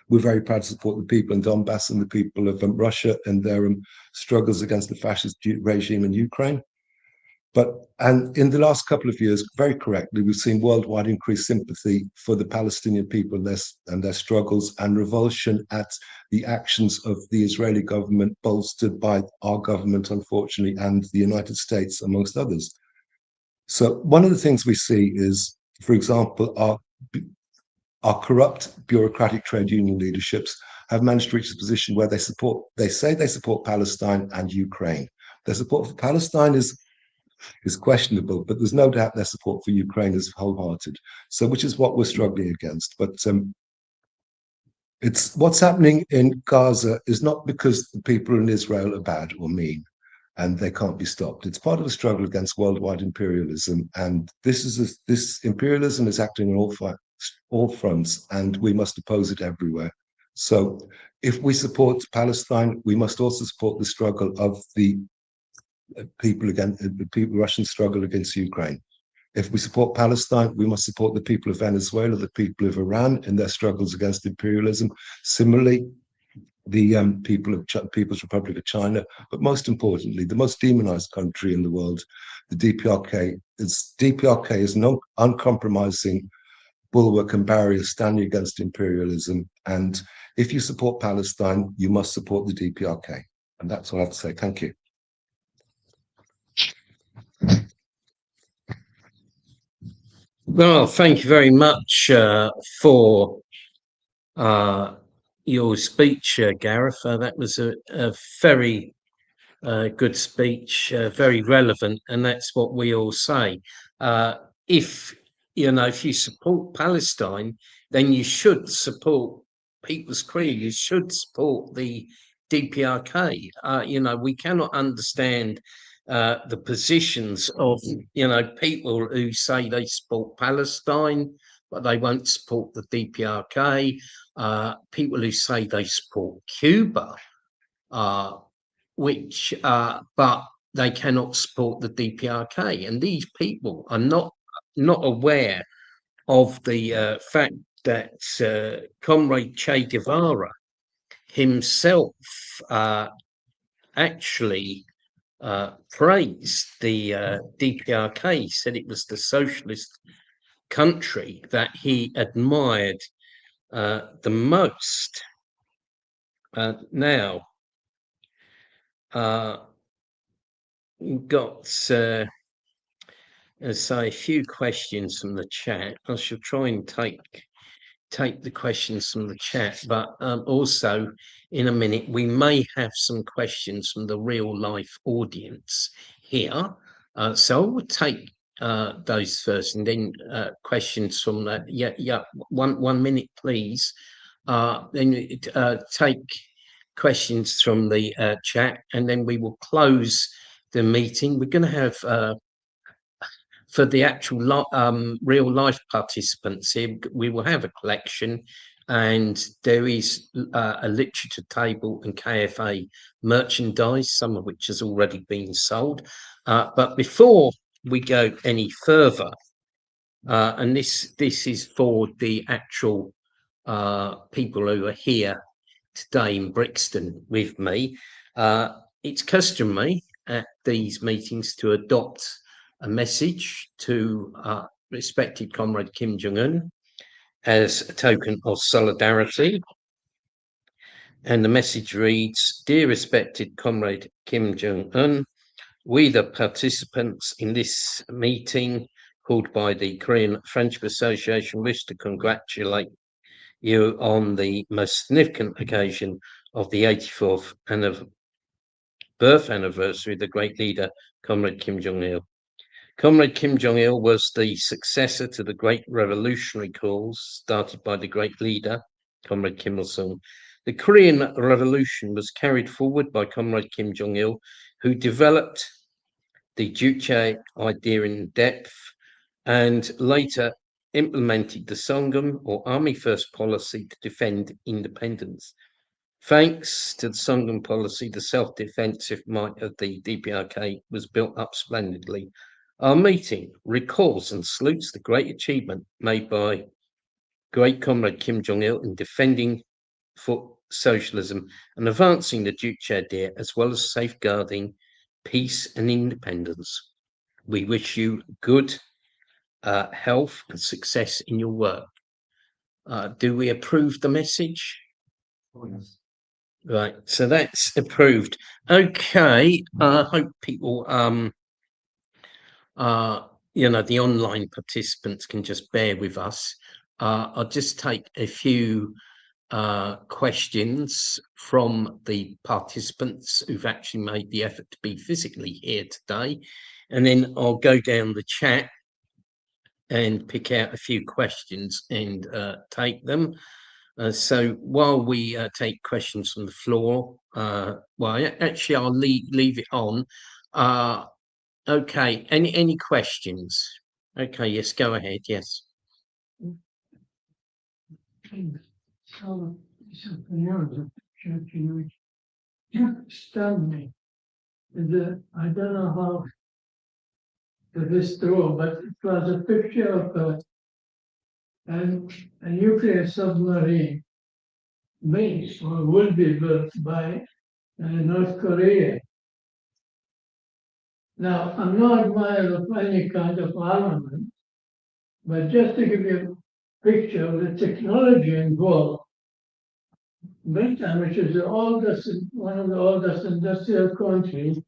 we're very proud to support the people in Donbass and the people of Russia and their struggles against the fascist regime in Ukraine. And in the last couple of years, very correctly, we've seen worldwide increased sympathy for the Palestinian people and their struggles, and revulsion at the actions of the Israeli government, bolstered by our government, unfortunately, and the United States, amongst others. So one of the things we see is, for example, our corrupt bureaucratic trade union leaderships have managed to reach a position where they say they support Palestine and Ukraine. Their support for Palestine is questionable, but there's no doubt their support for Ukraine is wholehearted. So, which is what we're struggling against. But it's what's happening in Gaza is not because the people in Israel are bad or mean, and they can't be stopped. It's part of a struggle against worldwide imperialism, and this imperialism is acting on all fronts, and we must oppose it everywhere. So, if we support Palestine, we must also support the struggle of the Russian struggle against Ukraine. If we support Palestine, we must support the people of Venezuela, the people of Iran in their struggles against imperialism. Similarly, the People's Republic of China, but most importantly, the most demonized country in the world, the DPRK. DPRK is an uncompromising bulwark and barrier standing against imperialism. And if you support Palestine, you must support the DPRK. And that's what I have to say. Thank you. Well, thank you very much for your speech, Gareth. That was a very good speech, very relevant, and that's what we all say. If you support Palestine, then you should support People's Creed. You should support the DPRK. We cannot understand the positions of people who say they support Palestine, but they won't support the DPRK. People who say they support Cuba, but they cannot support the DPRK. And these people are not aware of the fact that Comrade Che Guevara himself actually praised the DPRK, said it was the socialist country that he admired the most. Now, we've got say a few questions from the chat. I shall try and take the questions from the chat, but also in a minute we may have some questions from the real life audience here. So I will take those first, and then questions from that. One minute, please. Then take questions from the chat, and then we will close the meeting. We're going to have for the actual real life participants here, we will have a collection, and there is a literature table and KFA merchandise, some of which has already been sold. But before we go any further, and this is for the actual people who are here today in Brixton with me, it's customary at these meetings to adopt a message to respected Comrade Kim Jong-un as a token of solidarity. And the message reads, "Dear respected Comrade Kim Jong-un, we the participants in this meeting called by the Korean Friendship Association, wish to congratulate you on the most significant occasion of the 84th birth anniversary of the great leader, Comrade Kim Jong-il. Comrade Kim Jong-il was the successor to the great revolutionary cause started by the great leader, Comrade Kim Il-sung. The Korean Revolution was carried forward by Comrade Kim Jong-il, who developed the Juche idea in depth and later implemented the Songun or Army First policy to defend independence. Thanks to the Songun policy, the self-defensive might of the DPRK was built up splendidly. Our meeting recalls and salutes the great achievement made by great comrade Kim Jong-il in defending for socialism and advancing the Juche idea, as well as safeguarding peace and independence. We wish you good health and success in your work. Do we approve the message? Oh, yes. Right, so that's approved. Okay, I hope people, the online participants can just bear with us. I'll just take a few questions from the participants who've actually made the effort to be physically here today, and then I'll go down the chat and pick out a few questions and take them. So while we take questions from the floor, actually I'll leave it on. Okay, any questions? Okay, yes, go ahead, yes. So, you stunned me. I don't know how this is true, but it was a picture of a nuclear submarine made or will be built by North Korea. Now, I'm no admirer of any kind of armament, but just to give you a picture of the technology involved, Britain, which is one of the oldest industrial countries,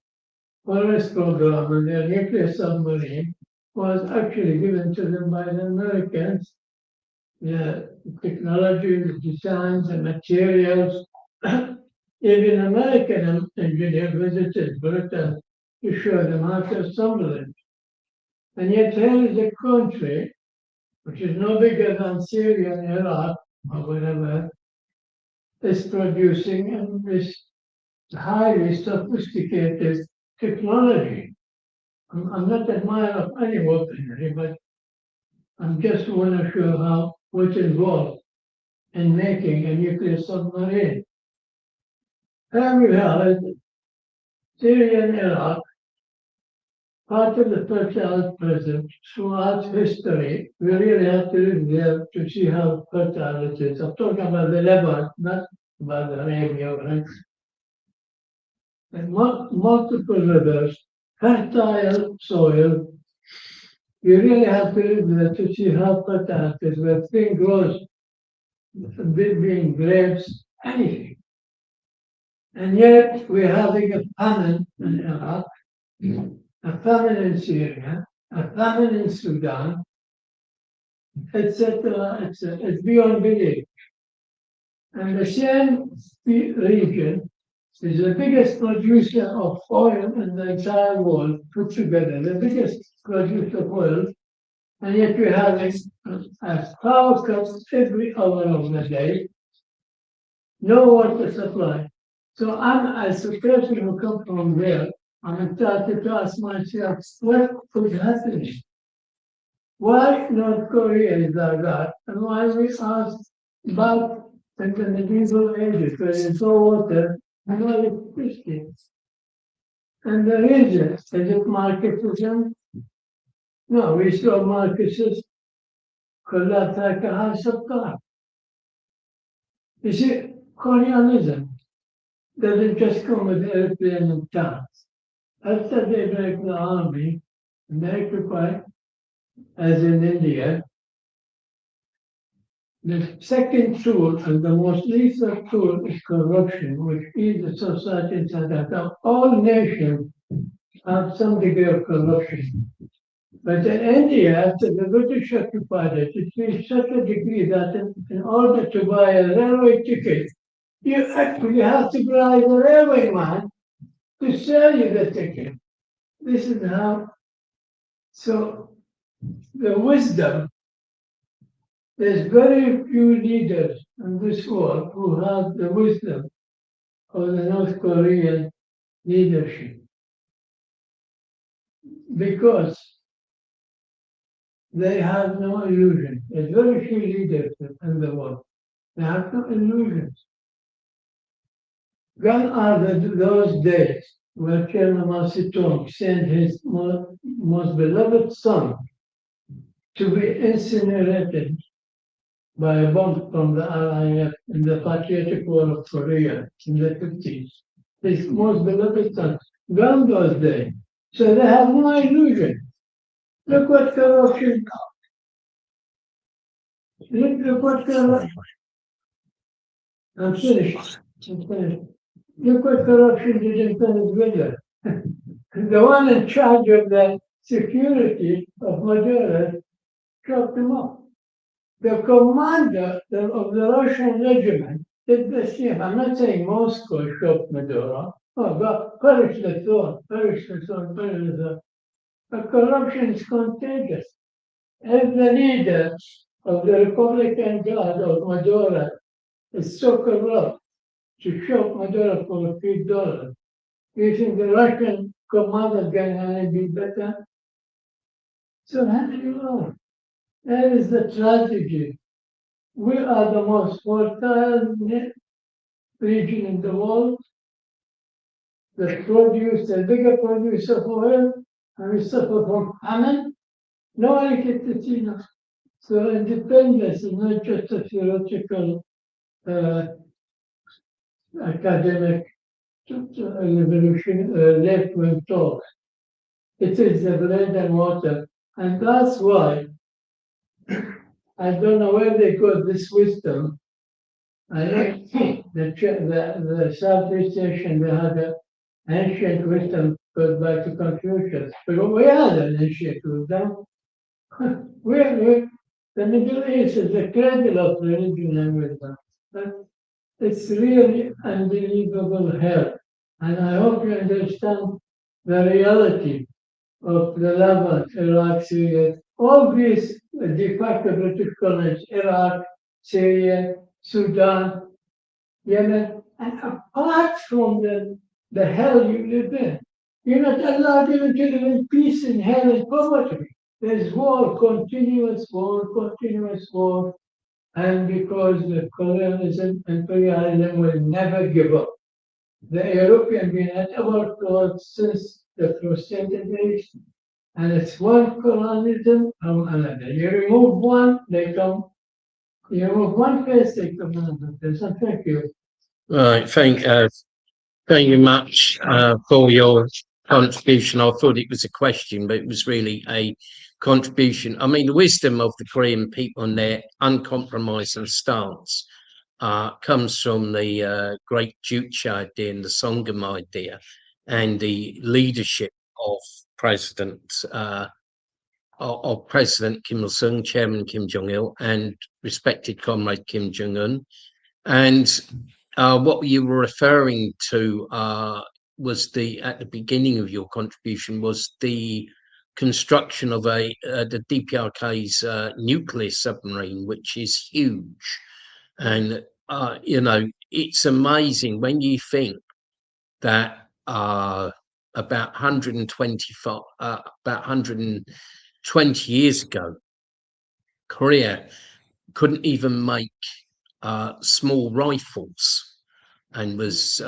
Forest program and their nuclear submarine was actually given to them by the Americans. The technology, the designs, the materials. Even American engineers visited Britain to show them how to assemble it. And yet here is a country which is no bigger than Syria and Iraq or whatever, is producing this highly sophisticated technology. I'm not admirer of any weaponry, but I just want to show what's involved in making a nuclear submarine. Here we have Syria and Iraq, part of the fertile present. Throughout history, we really have to live there to see how fertile it is. I'm talking about the Levant, not about Arabia, right? And multiple rivers, fertile soil. You really have to live there to see how fertile it is, where thing grows, being grapes, anything. And yet we're having a famine in Iraq, a famine in Syria, a famine in Sudan, etc. It's beyond belief. And the same region is the biggest producer of oil in the entire world put together, the biggest producer of oil, and yet we're having a power cuts every hour of the day, no water supply. So I'm, as a person who comes from there, I'm starting to ask myself, what could happen? Why North Korea is like that, and why we ask about in the medieval ages, where there's no water, no electricity. And the reason, is it Marxism? No, we saw Marxists collapse like a house of cards. You see, Koreanism doesn't just come with airplane and tanks. After they break the army, and they occupy, as in India, the second tool and the most lethal tool is corruption, which is the society in South Africa. All nations have some degree of corruption. But in India, after the British occupied it, it reached such a degree that in order to buy a railway ticket, you actually have to bribe the railway man to sell you the ticket. This is how. So the wisdom, there's very few leaders in this world who have the wisdom of the North Korean leadership, because they have no illusion. There's very few leaders in the world. They have no illusions. Gone are those days where Chairman Mao Zedong sent his most beloved son to be incinerated by a bomb from the RAF in the Patriotic War of Korea in the 50s. His most beloved son. Gone those days. So they have no illusion. Look what corruption. Look what corruption. I'm finished. Look what corruption did in Venezuela. The one in charge of the security of Maduro chopped him off. The commander of the Russian regiment did the same. I'm not saying Moscow shot Maduro. Oh God, perish the thought, perish the thought, perish the thought. But corruption is contagious. If the leader of the Republican Guard of Maduro is so corrupt to shoot Maduro for a few dollars, do you think the Russian commander can be better? So how do you know? That is the tragedy. We are the most fertile region in the world. The bigger producer of oil, and we suffer from famine. No one gets to see us. So independence is not just a theoretical, academic revolution, left-wing talk. It is the bread and water. And that's why I don't know where they got this wisdom. I know the Southeast Asian, they had an ancient wisdom goes back to Confucius. But we had an ancient wisdom. The Middle East is the cradle of religion and wisdom. But it's really unbelievable hell. And I hope you understand the reality of the Levant, Iraq, Syria, all these de facto British colonies, Iraq, Syria, Sudan, Yemen, and apart from the hell you live in, you're not allowed even to live in peace in hell and poverty. There's war, continuous war, and because the colonialism, imperialism will never give up. The European been at our thoughts since the Crusader days, and it's one colonialism from another. You remove one, they come. You remove one face, they come another. So thank you. Right, thank you much for your contribution. I thought it was a question, but it was really a contribution. I mean, the wisdom of the Korean people and their uncompromising stance comes from the great Juche idea and the Songam idea, and the leadership of President Kim Il-sung, Chairman Kim Jong-il, and respected comrade Kim Jong-un. And what you were referring to was at the beginning of your contribution was the construction of the DPRK's nuclear submarine, which is huge. And it's amazing when you think that about 120 years ago, Korea couldn't even make small rifles and was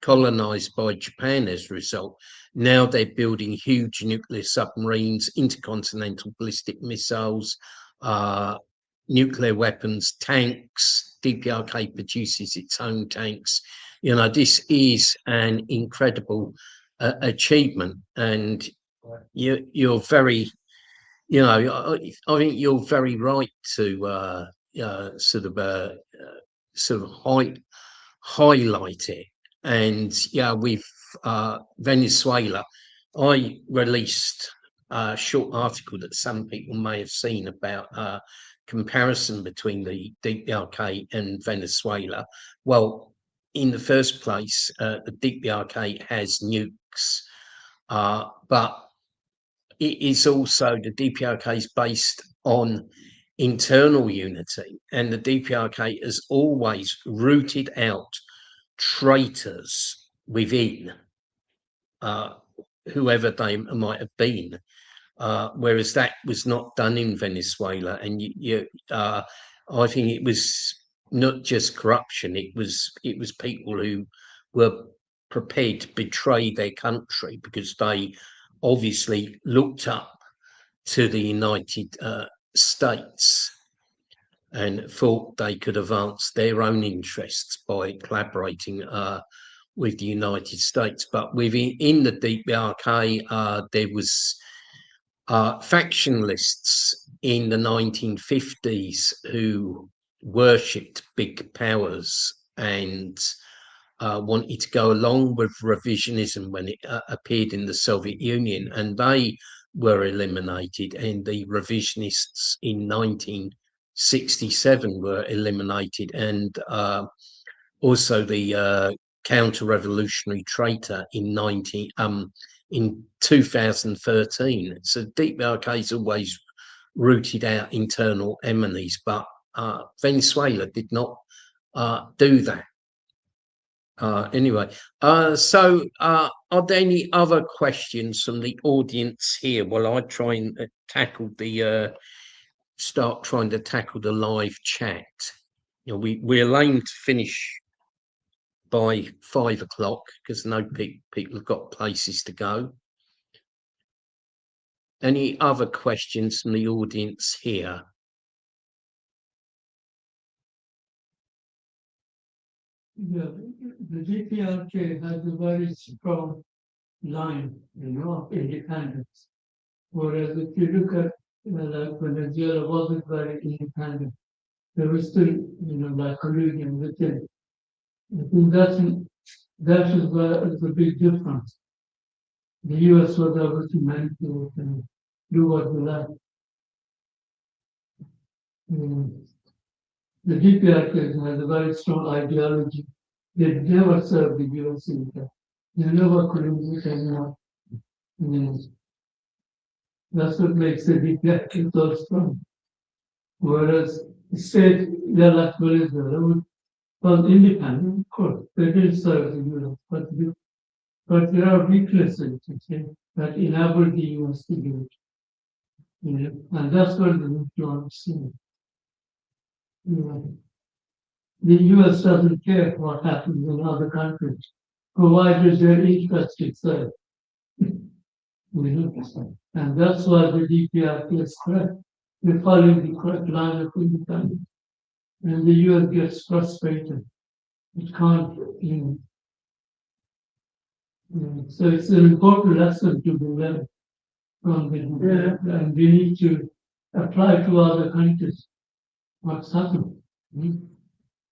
colonized by Japan as a result. Now they're building huge nuclear submarines, intercontinental ballistic missiles, nuclear weapons, tanks. DPRK produces its own tanks. This is an incredible achievement, and you're very, I think you're very right to sort of highlight it. And with Venezuela, I released short article that some people may have seen about comparison between the DPRK and Venezuela. Well, in the first place, the DPRK has nukes, but it is also, the DPRK is based on internal unity, and the DPRK has always rooted out traitors within, whoever they might have been, whereas that was not done in Venezuela. And I think it was not just corruption; it was people who were prepared to betray their country because they obviously looked up to the United States and thought they could advance their own interests by collaborating with the United States. But within the DPRK, there was factionalists in the 1950s who worshipped big powers and wanted to go along with revisionism when it appeared in the Soviet Union, and they were eliminated, and the revisionists in 1967 were eliminated, and also the counter-revolutionary traitor in 2013. So DPRK is always rooted out internal enemies, but Venezuela did not do that. Anyway, so are there any other questions from the audience here? Well, I try and tackle the start trying to tackle the live chat. You know, we're aimed to finish by 5 o'clock because no people have got places to go. Any other questions from the audience here? Yeah, the DPRK has a very strong line, of independence. Whereas if you look at like Venezuela wasn't very independent, there was still, like collusion within. I think that is where it's a big difference. The US was able to manipulate and do what they like. The DPRK has a very strong ideology. They never served the US interest. They never collaborated anyone. That's what makes the DPRK so strong. Whereas the state, like Venezuela, was independent, of course. They did serve the US, but there are weaknesses that enabled the US to do it. And that's what the need to understand. The US doesn't care what happens in other countries, provided their interest is served. And that's why the DPRK is correct. They're following the correct line of independence. And the US gets frustrated. It can't, so it's an important lesson to be learned from the DPRK, and we need to apply to other countries what's happened.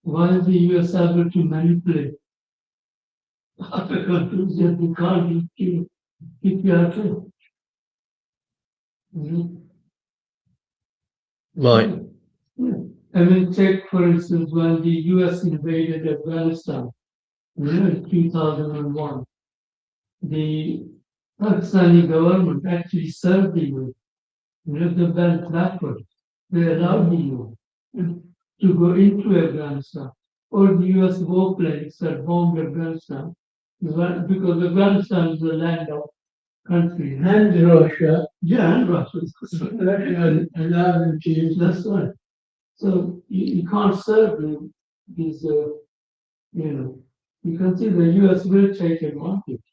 Why is the US able to manipulate other countries that they can't do DPRK? Right. I mean, take for instance when the US invaded Afghanistan, in 2001, the Pakistani government actually served the US. They went backward. They allowed the US to go into Afghanistan, or the US warplanes that bombed Afghanistan, because Afghanistan is a land of countries. And Russia. Yeah, and Russia. And Argentina. That's right. So you can't serve these, you can see the US will take advantage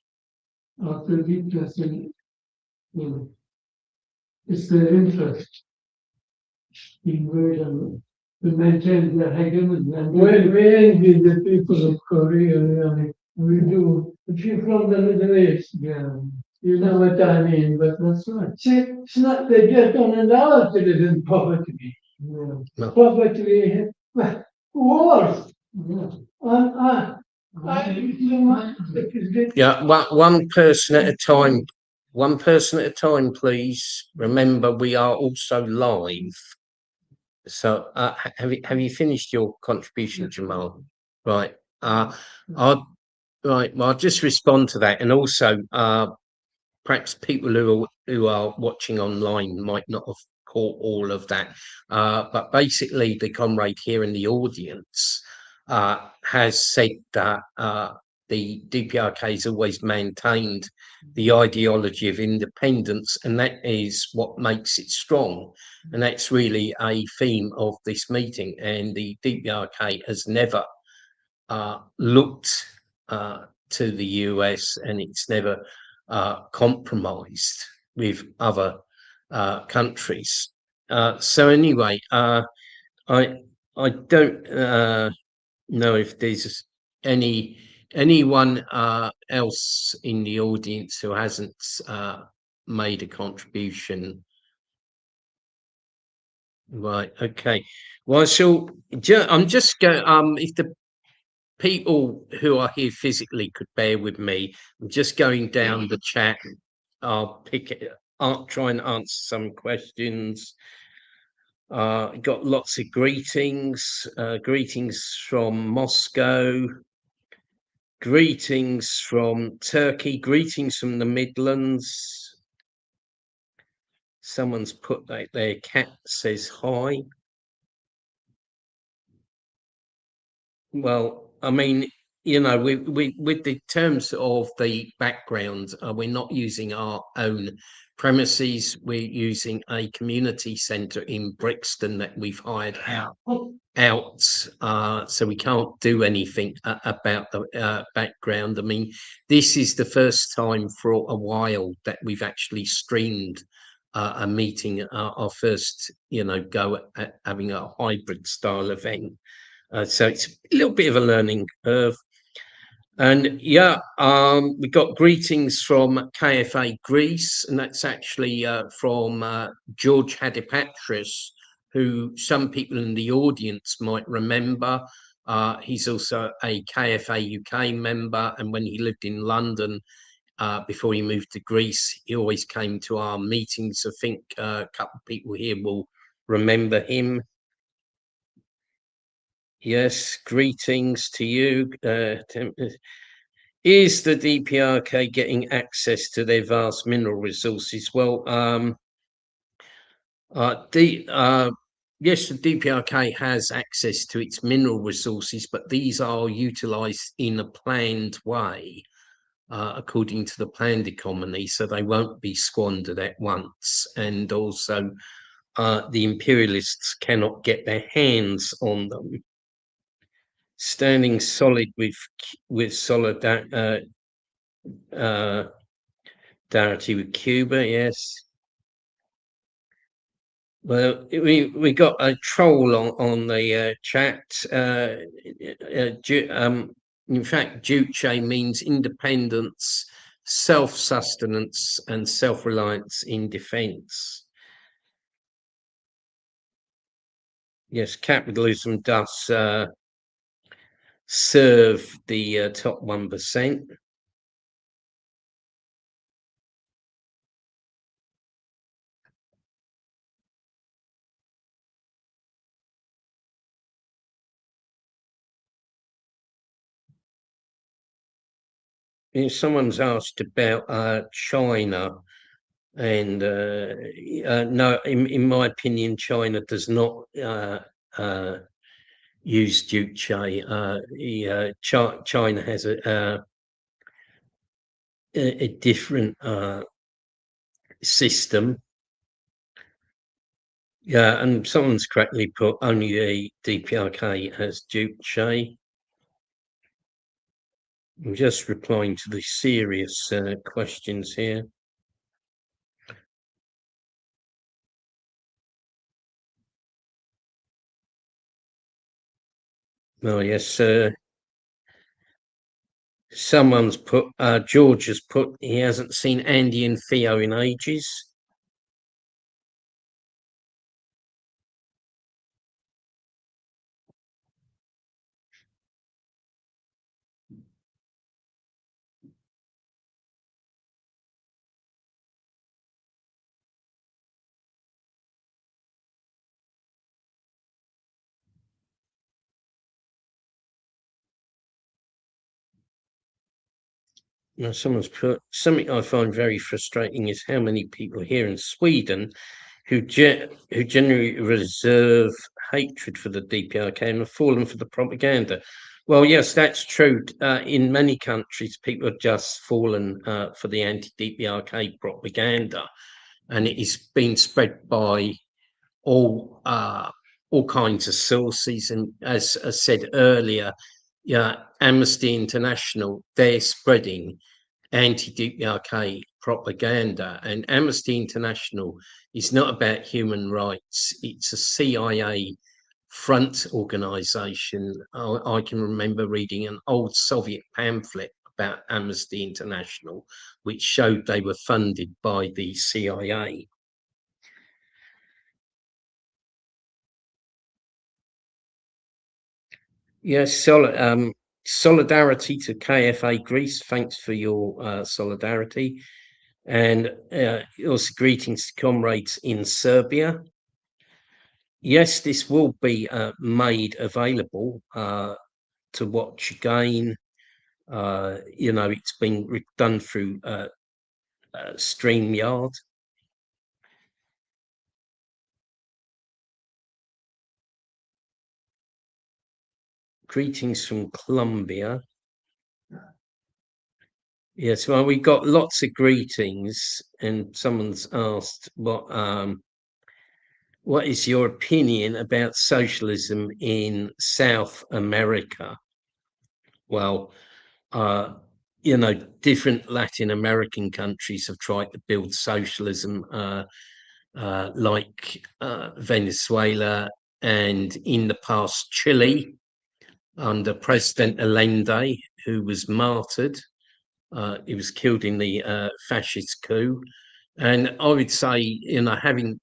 of the weakness in, it's their interest to invade and to maintain their hegemony. And we envy the people of Korea, really. We do. But you're from the Middle East, yeah. You know what I mean, but that's right. See, it's not, they just don't allow us to live in poverty. Yeah. No. Poverty, wars. Yeah. Yeah, one person at a time, one person at a time, please. Remember, we are also live. So, have you finished your contribution, Jamal? Right. I'll I'll just respond to that, and also, perhaps people who are watching online might not have caught all of that. But basically, the comrade here in the audience has said that the DPRK has always maintained the ideology of independence, and that is what makes it strong. And that's really a theme of this meeting. And the DPRK has never looked to the US, and it's never compromised with other countries. So anyway, I don't know if there's anyone else in the audience who hasn't made a contribution. Right. Okay. Well, so I'm just going. If the people who are here physically could bear with me, I'm just going down the chat. I'll pick it. I'll try and answer some questions. Got lots of greetings. Greetings from Moscow. Greetings from Turkey. Greetings from the Midlands. Someone's put that their cat says hi. Well, I mean, you know, with the terms of the background, we're not using our own premises. We're using a community centre in Brixton that we've hired out. So we can't do anything about the background. I mean, this is the first time for a while that we've actually streamed a meeting, our first, go at having a hybrid style event. So it's a little bit of a learning curve. And yeah, we got greetings from KFA Greece, and that's actually from George Hadipatris, who some people in the audience might remember. He's also a KFA UK member, and when he lived in London, before he moved to Greece, he always came to our meetings. I think a couple of people here will remember him. Yes, greetings to you. Is the DPRK getting access to their vast mineral resources? Well, yes, the DPRK has access to its mineral resources, but these are utilised in a planned way, according to the planned economy, so they won't be squandered at once. And also, the imperialists cannot get their hands on them. Standing solid with solidarity with Cuba, yes. Well, we got a troll on the chat. In fact, Juche means independence, self-sustenance, and self-reliance in defence. Yes, capitalism does serve the top 1%. Someone's asked about China, and no, in my opinion, China does not use Juche. China has a different system. Yeah, and someone's correctly put only the DPRK has Juche. I'm just replying to the serious questions here. Oh, yes, someone's put, George has put, he hasn't seen Andy and Theo in ages. Now, someone's put something I find very frustrating is how many people here in Sweden who generally reserve hatred for the DPRK and have fallen for the propaganda. Well, yes, that's true. In many countries, people have just fallen for the anti-DPRK propaganda, and it is being spread by all kinds of sources. And as I said earlier, yeah, Amnesty International, they're spreading anti-DPRK propaganda, and Amnesty International is not about human rights. It's a CIA front organization. I can remember reading an old Soviet pamphlet about Amnesty International, which showed they were funded by the CIA. Yes, solidarity to KFA Greece. Thanks for your solidarity. And also greetings to comrades in Serbia. Yes, this will be made available to watch again. You know, it's been done through StreamYard. Greetings from Colombia. Yes, well, we got lots of greetings, and someone's asked what is your opinion about socialism in South America? Well, you know, different Latin American countries have tried to build socialism, like Venezuela, and in the past Chile under President Allende, who was martyred. He was killed in the fascist coup. And I would say, you know, having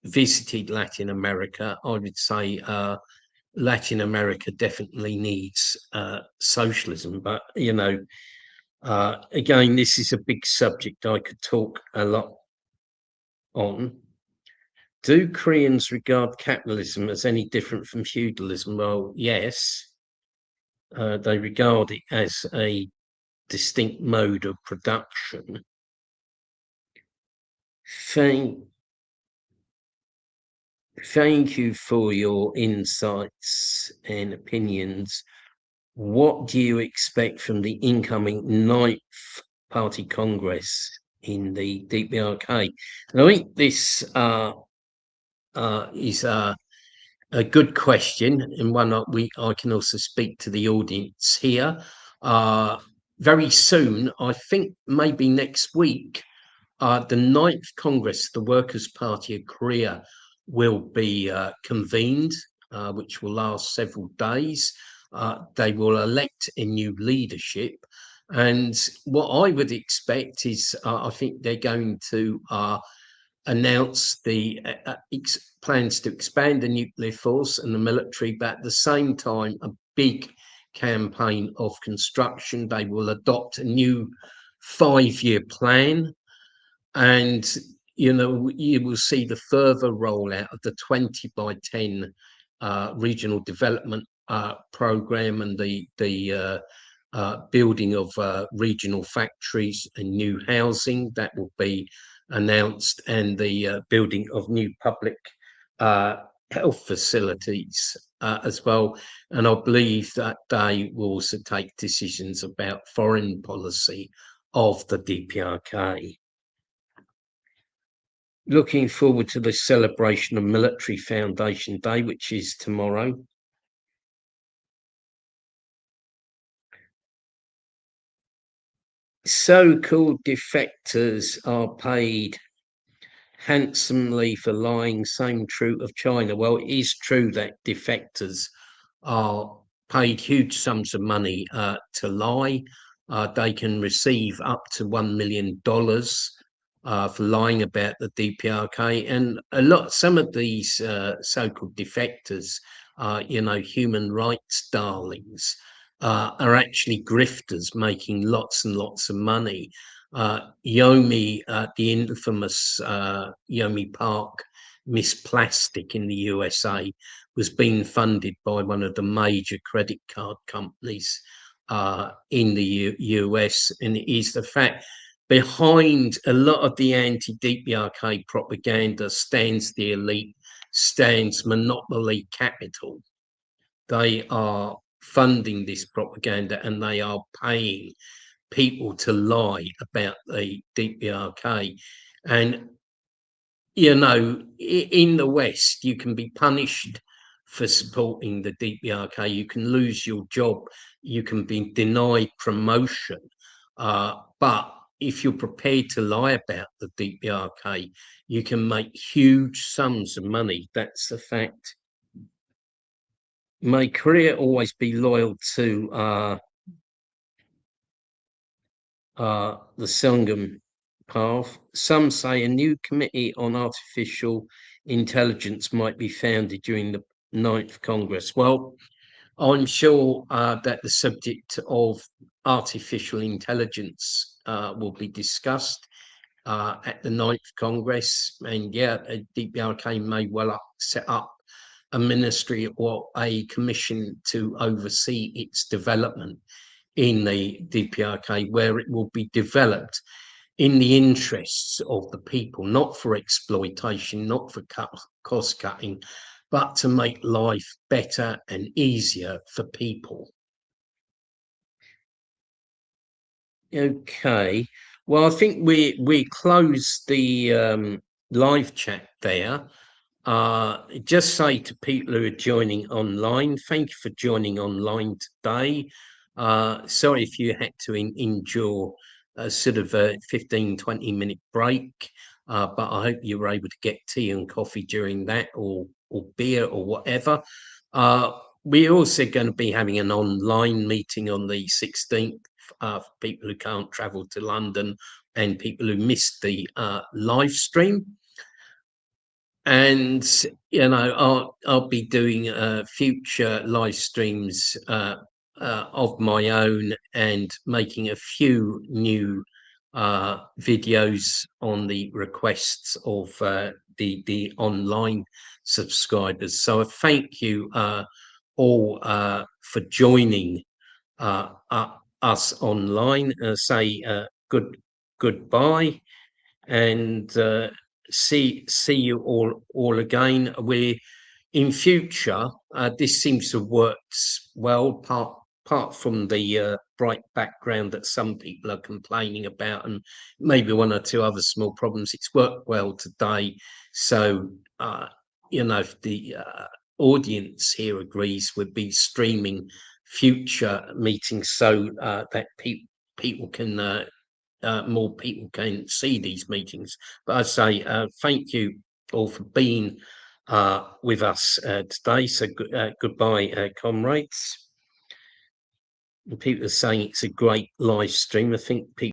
visited Latin America, I would say Latin America definitely needs socialism. But, you know, again, this is a big subject I could talk a lot on. Do Koreans regard capitalism as any different from feudalism? Well, yes. They regard it as a distinct mode of production. Thank you for your insights and opinions. What do you expect from the incoming 9th Party Congress in the DPRK? And I think this is a good question, and one I can also speak to the audience here. Very soon, I think maybe next week, the 9th Congress, the Workers' Party of Korea, will be convened, which will last several days. They will elect a new leadership. And what I would expect is, I think they're going to announce the plans to expand the nuclear force and the military, but at the same time, a big campaign of construction. They will adopt a new 5-year plan. And, you know, you will see the further rollout of the 20 by 10 regional development program, and the building of regional factories and new housing that will be announced, and the building of new public health facilities as well. And I believe that they will also take decisions about foreign policy of the DPRK. Looking forward to the celebration of Military Foundation Day, which is tomorrow. So-called defectors are paid handsomely for lying. Same true of China. Well, it is true that defectors are paid huge sums of money to lie. They can receive up to $1 million for lying about the DPRK, and some of these so-called defectors, you know, human rights darlings, are actually grifters making lots and lots of money. Yomi, the infamous Yomi Park Miss Plastic in the USA, was being funded by one of the major credit card companies. in the US, and it is the fact behind a lot of the anti-DPRK propaganda stands the elite, stands monopoly capital. They are funding this propaganda and they are paying people to lie about the DPRK. And, you know, in the West, you can be punished for supporting the DPRK. You can lose your job. You can be denied promotion. But if you're prepared to lie about the DPRK, you can make huge sums of money. That's the fact. My career always be loyal to the Sangam path. Some say a new committee on artificial intelligence might be founded during the 9th Congress. Well, I'm sure that the subject of artificial intelligence will be discussed at the 9th Congress. And yeah, DPRK may well set up a ministry or a commission to oversee its development in the DPRK, where it will be developed in the interests of the people, not for exploitation, not for cost cutting, but to make life better and easier for people. Okay, well, I think we close the live chat there. Just say to people who are joining online, thank you for joining online today. Sorry if you had to endure a sort of a 15-20 minute break, but I hope you were able to get tea and coffee during that, or beer or whatever. We're also going to be having an online meeting on the 16th for people who can't travel to London and people who missed the live stream. And, you know, I'll be doing future live streams of my own and making a few new videos on the requests of the online subscribers. So I thank you all for joining us online. Say goodbye and see you all again. We're in future. This seems to have worked well, apart from the bright background that some people are complaining about, and maybe one or two other small problems. It's worked well today. So you know, if the audience here agrees, we'll be streaming future meetings so that people can more people can see these meetings. But I say thank you all for being with us today. So goodbye, comrades. And people are saying it's a great live stream. I think people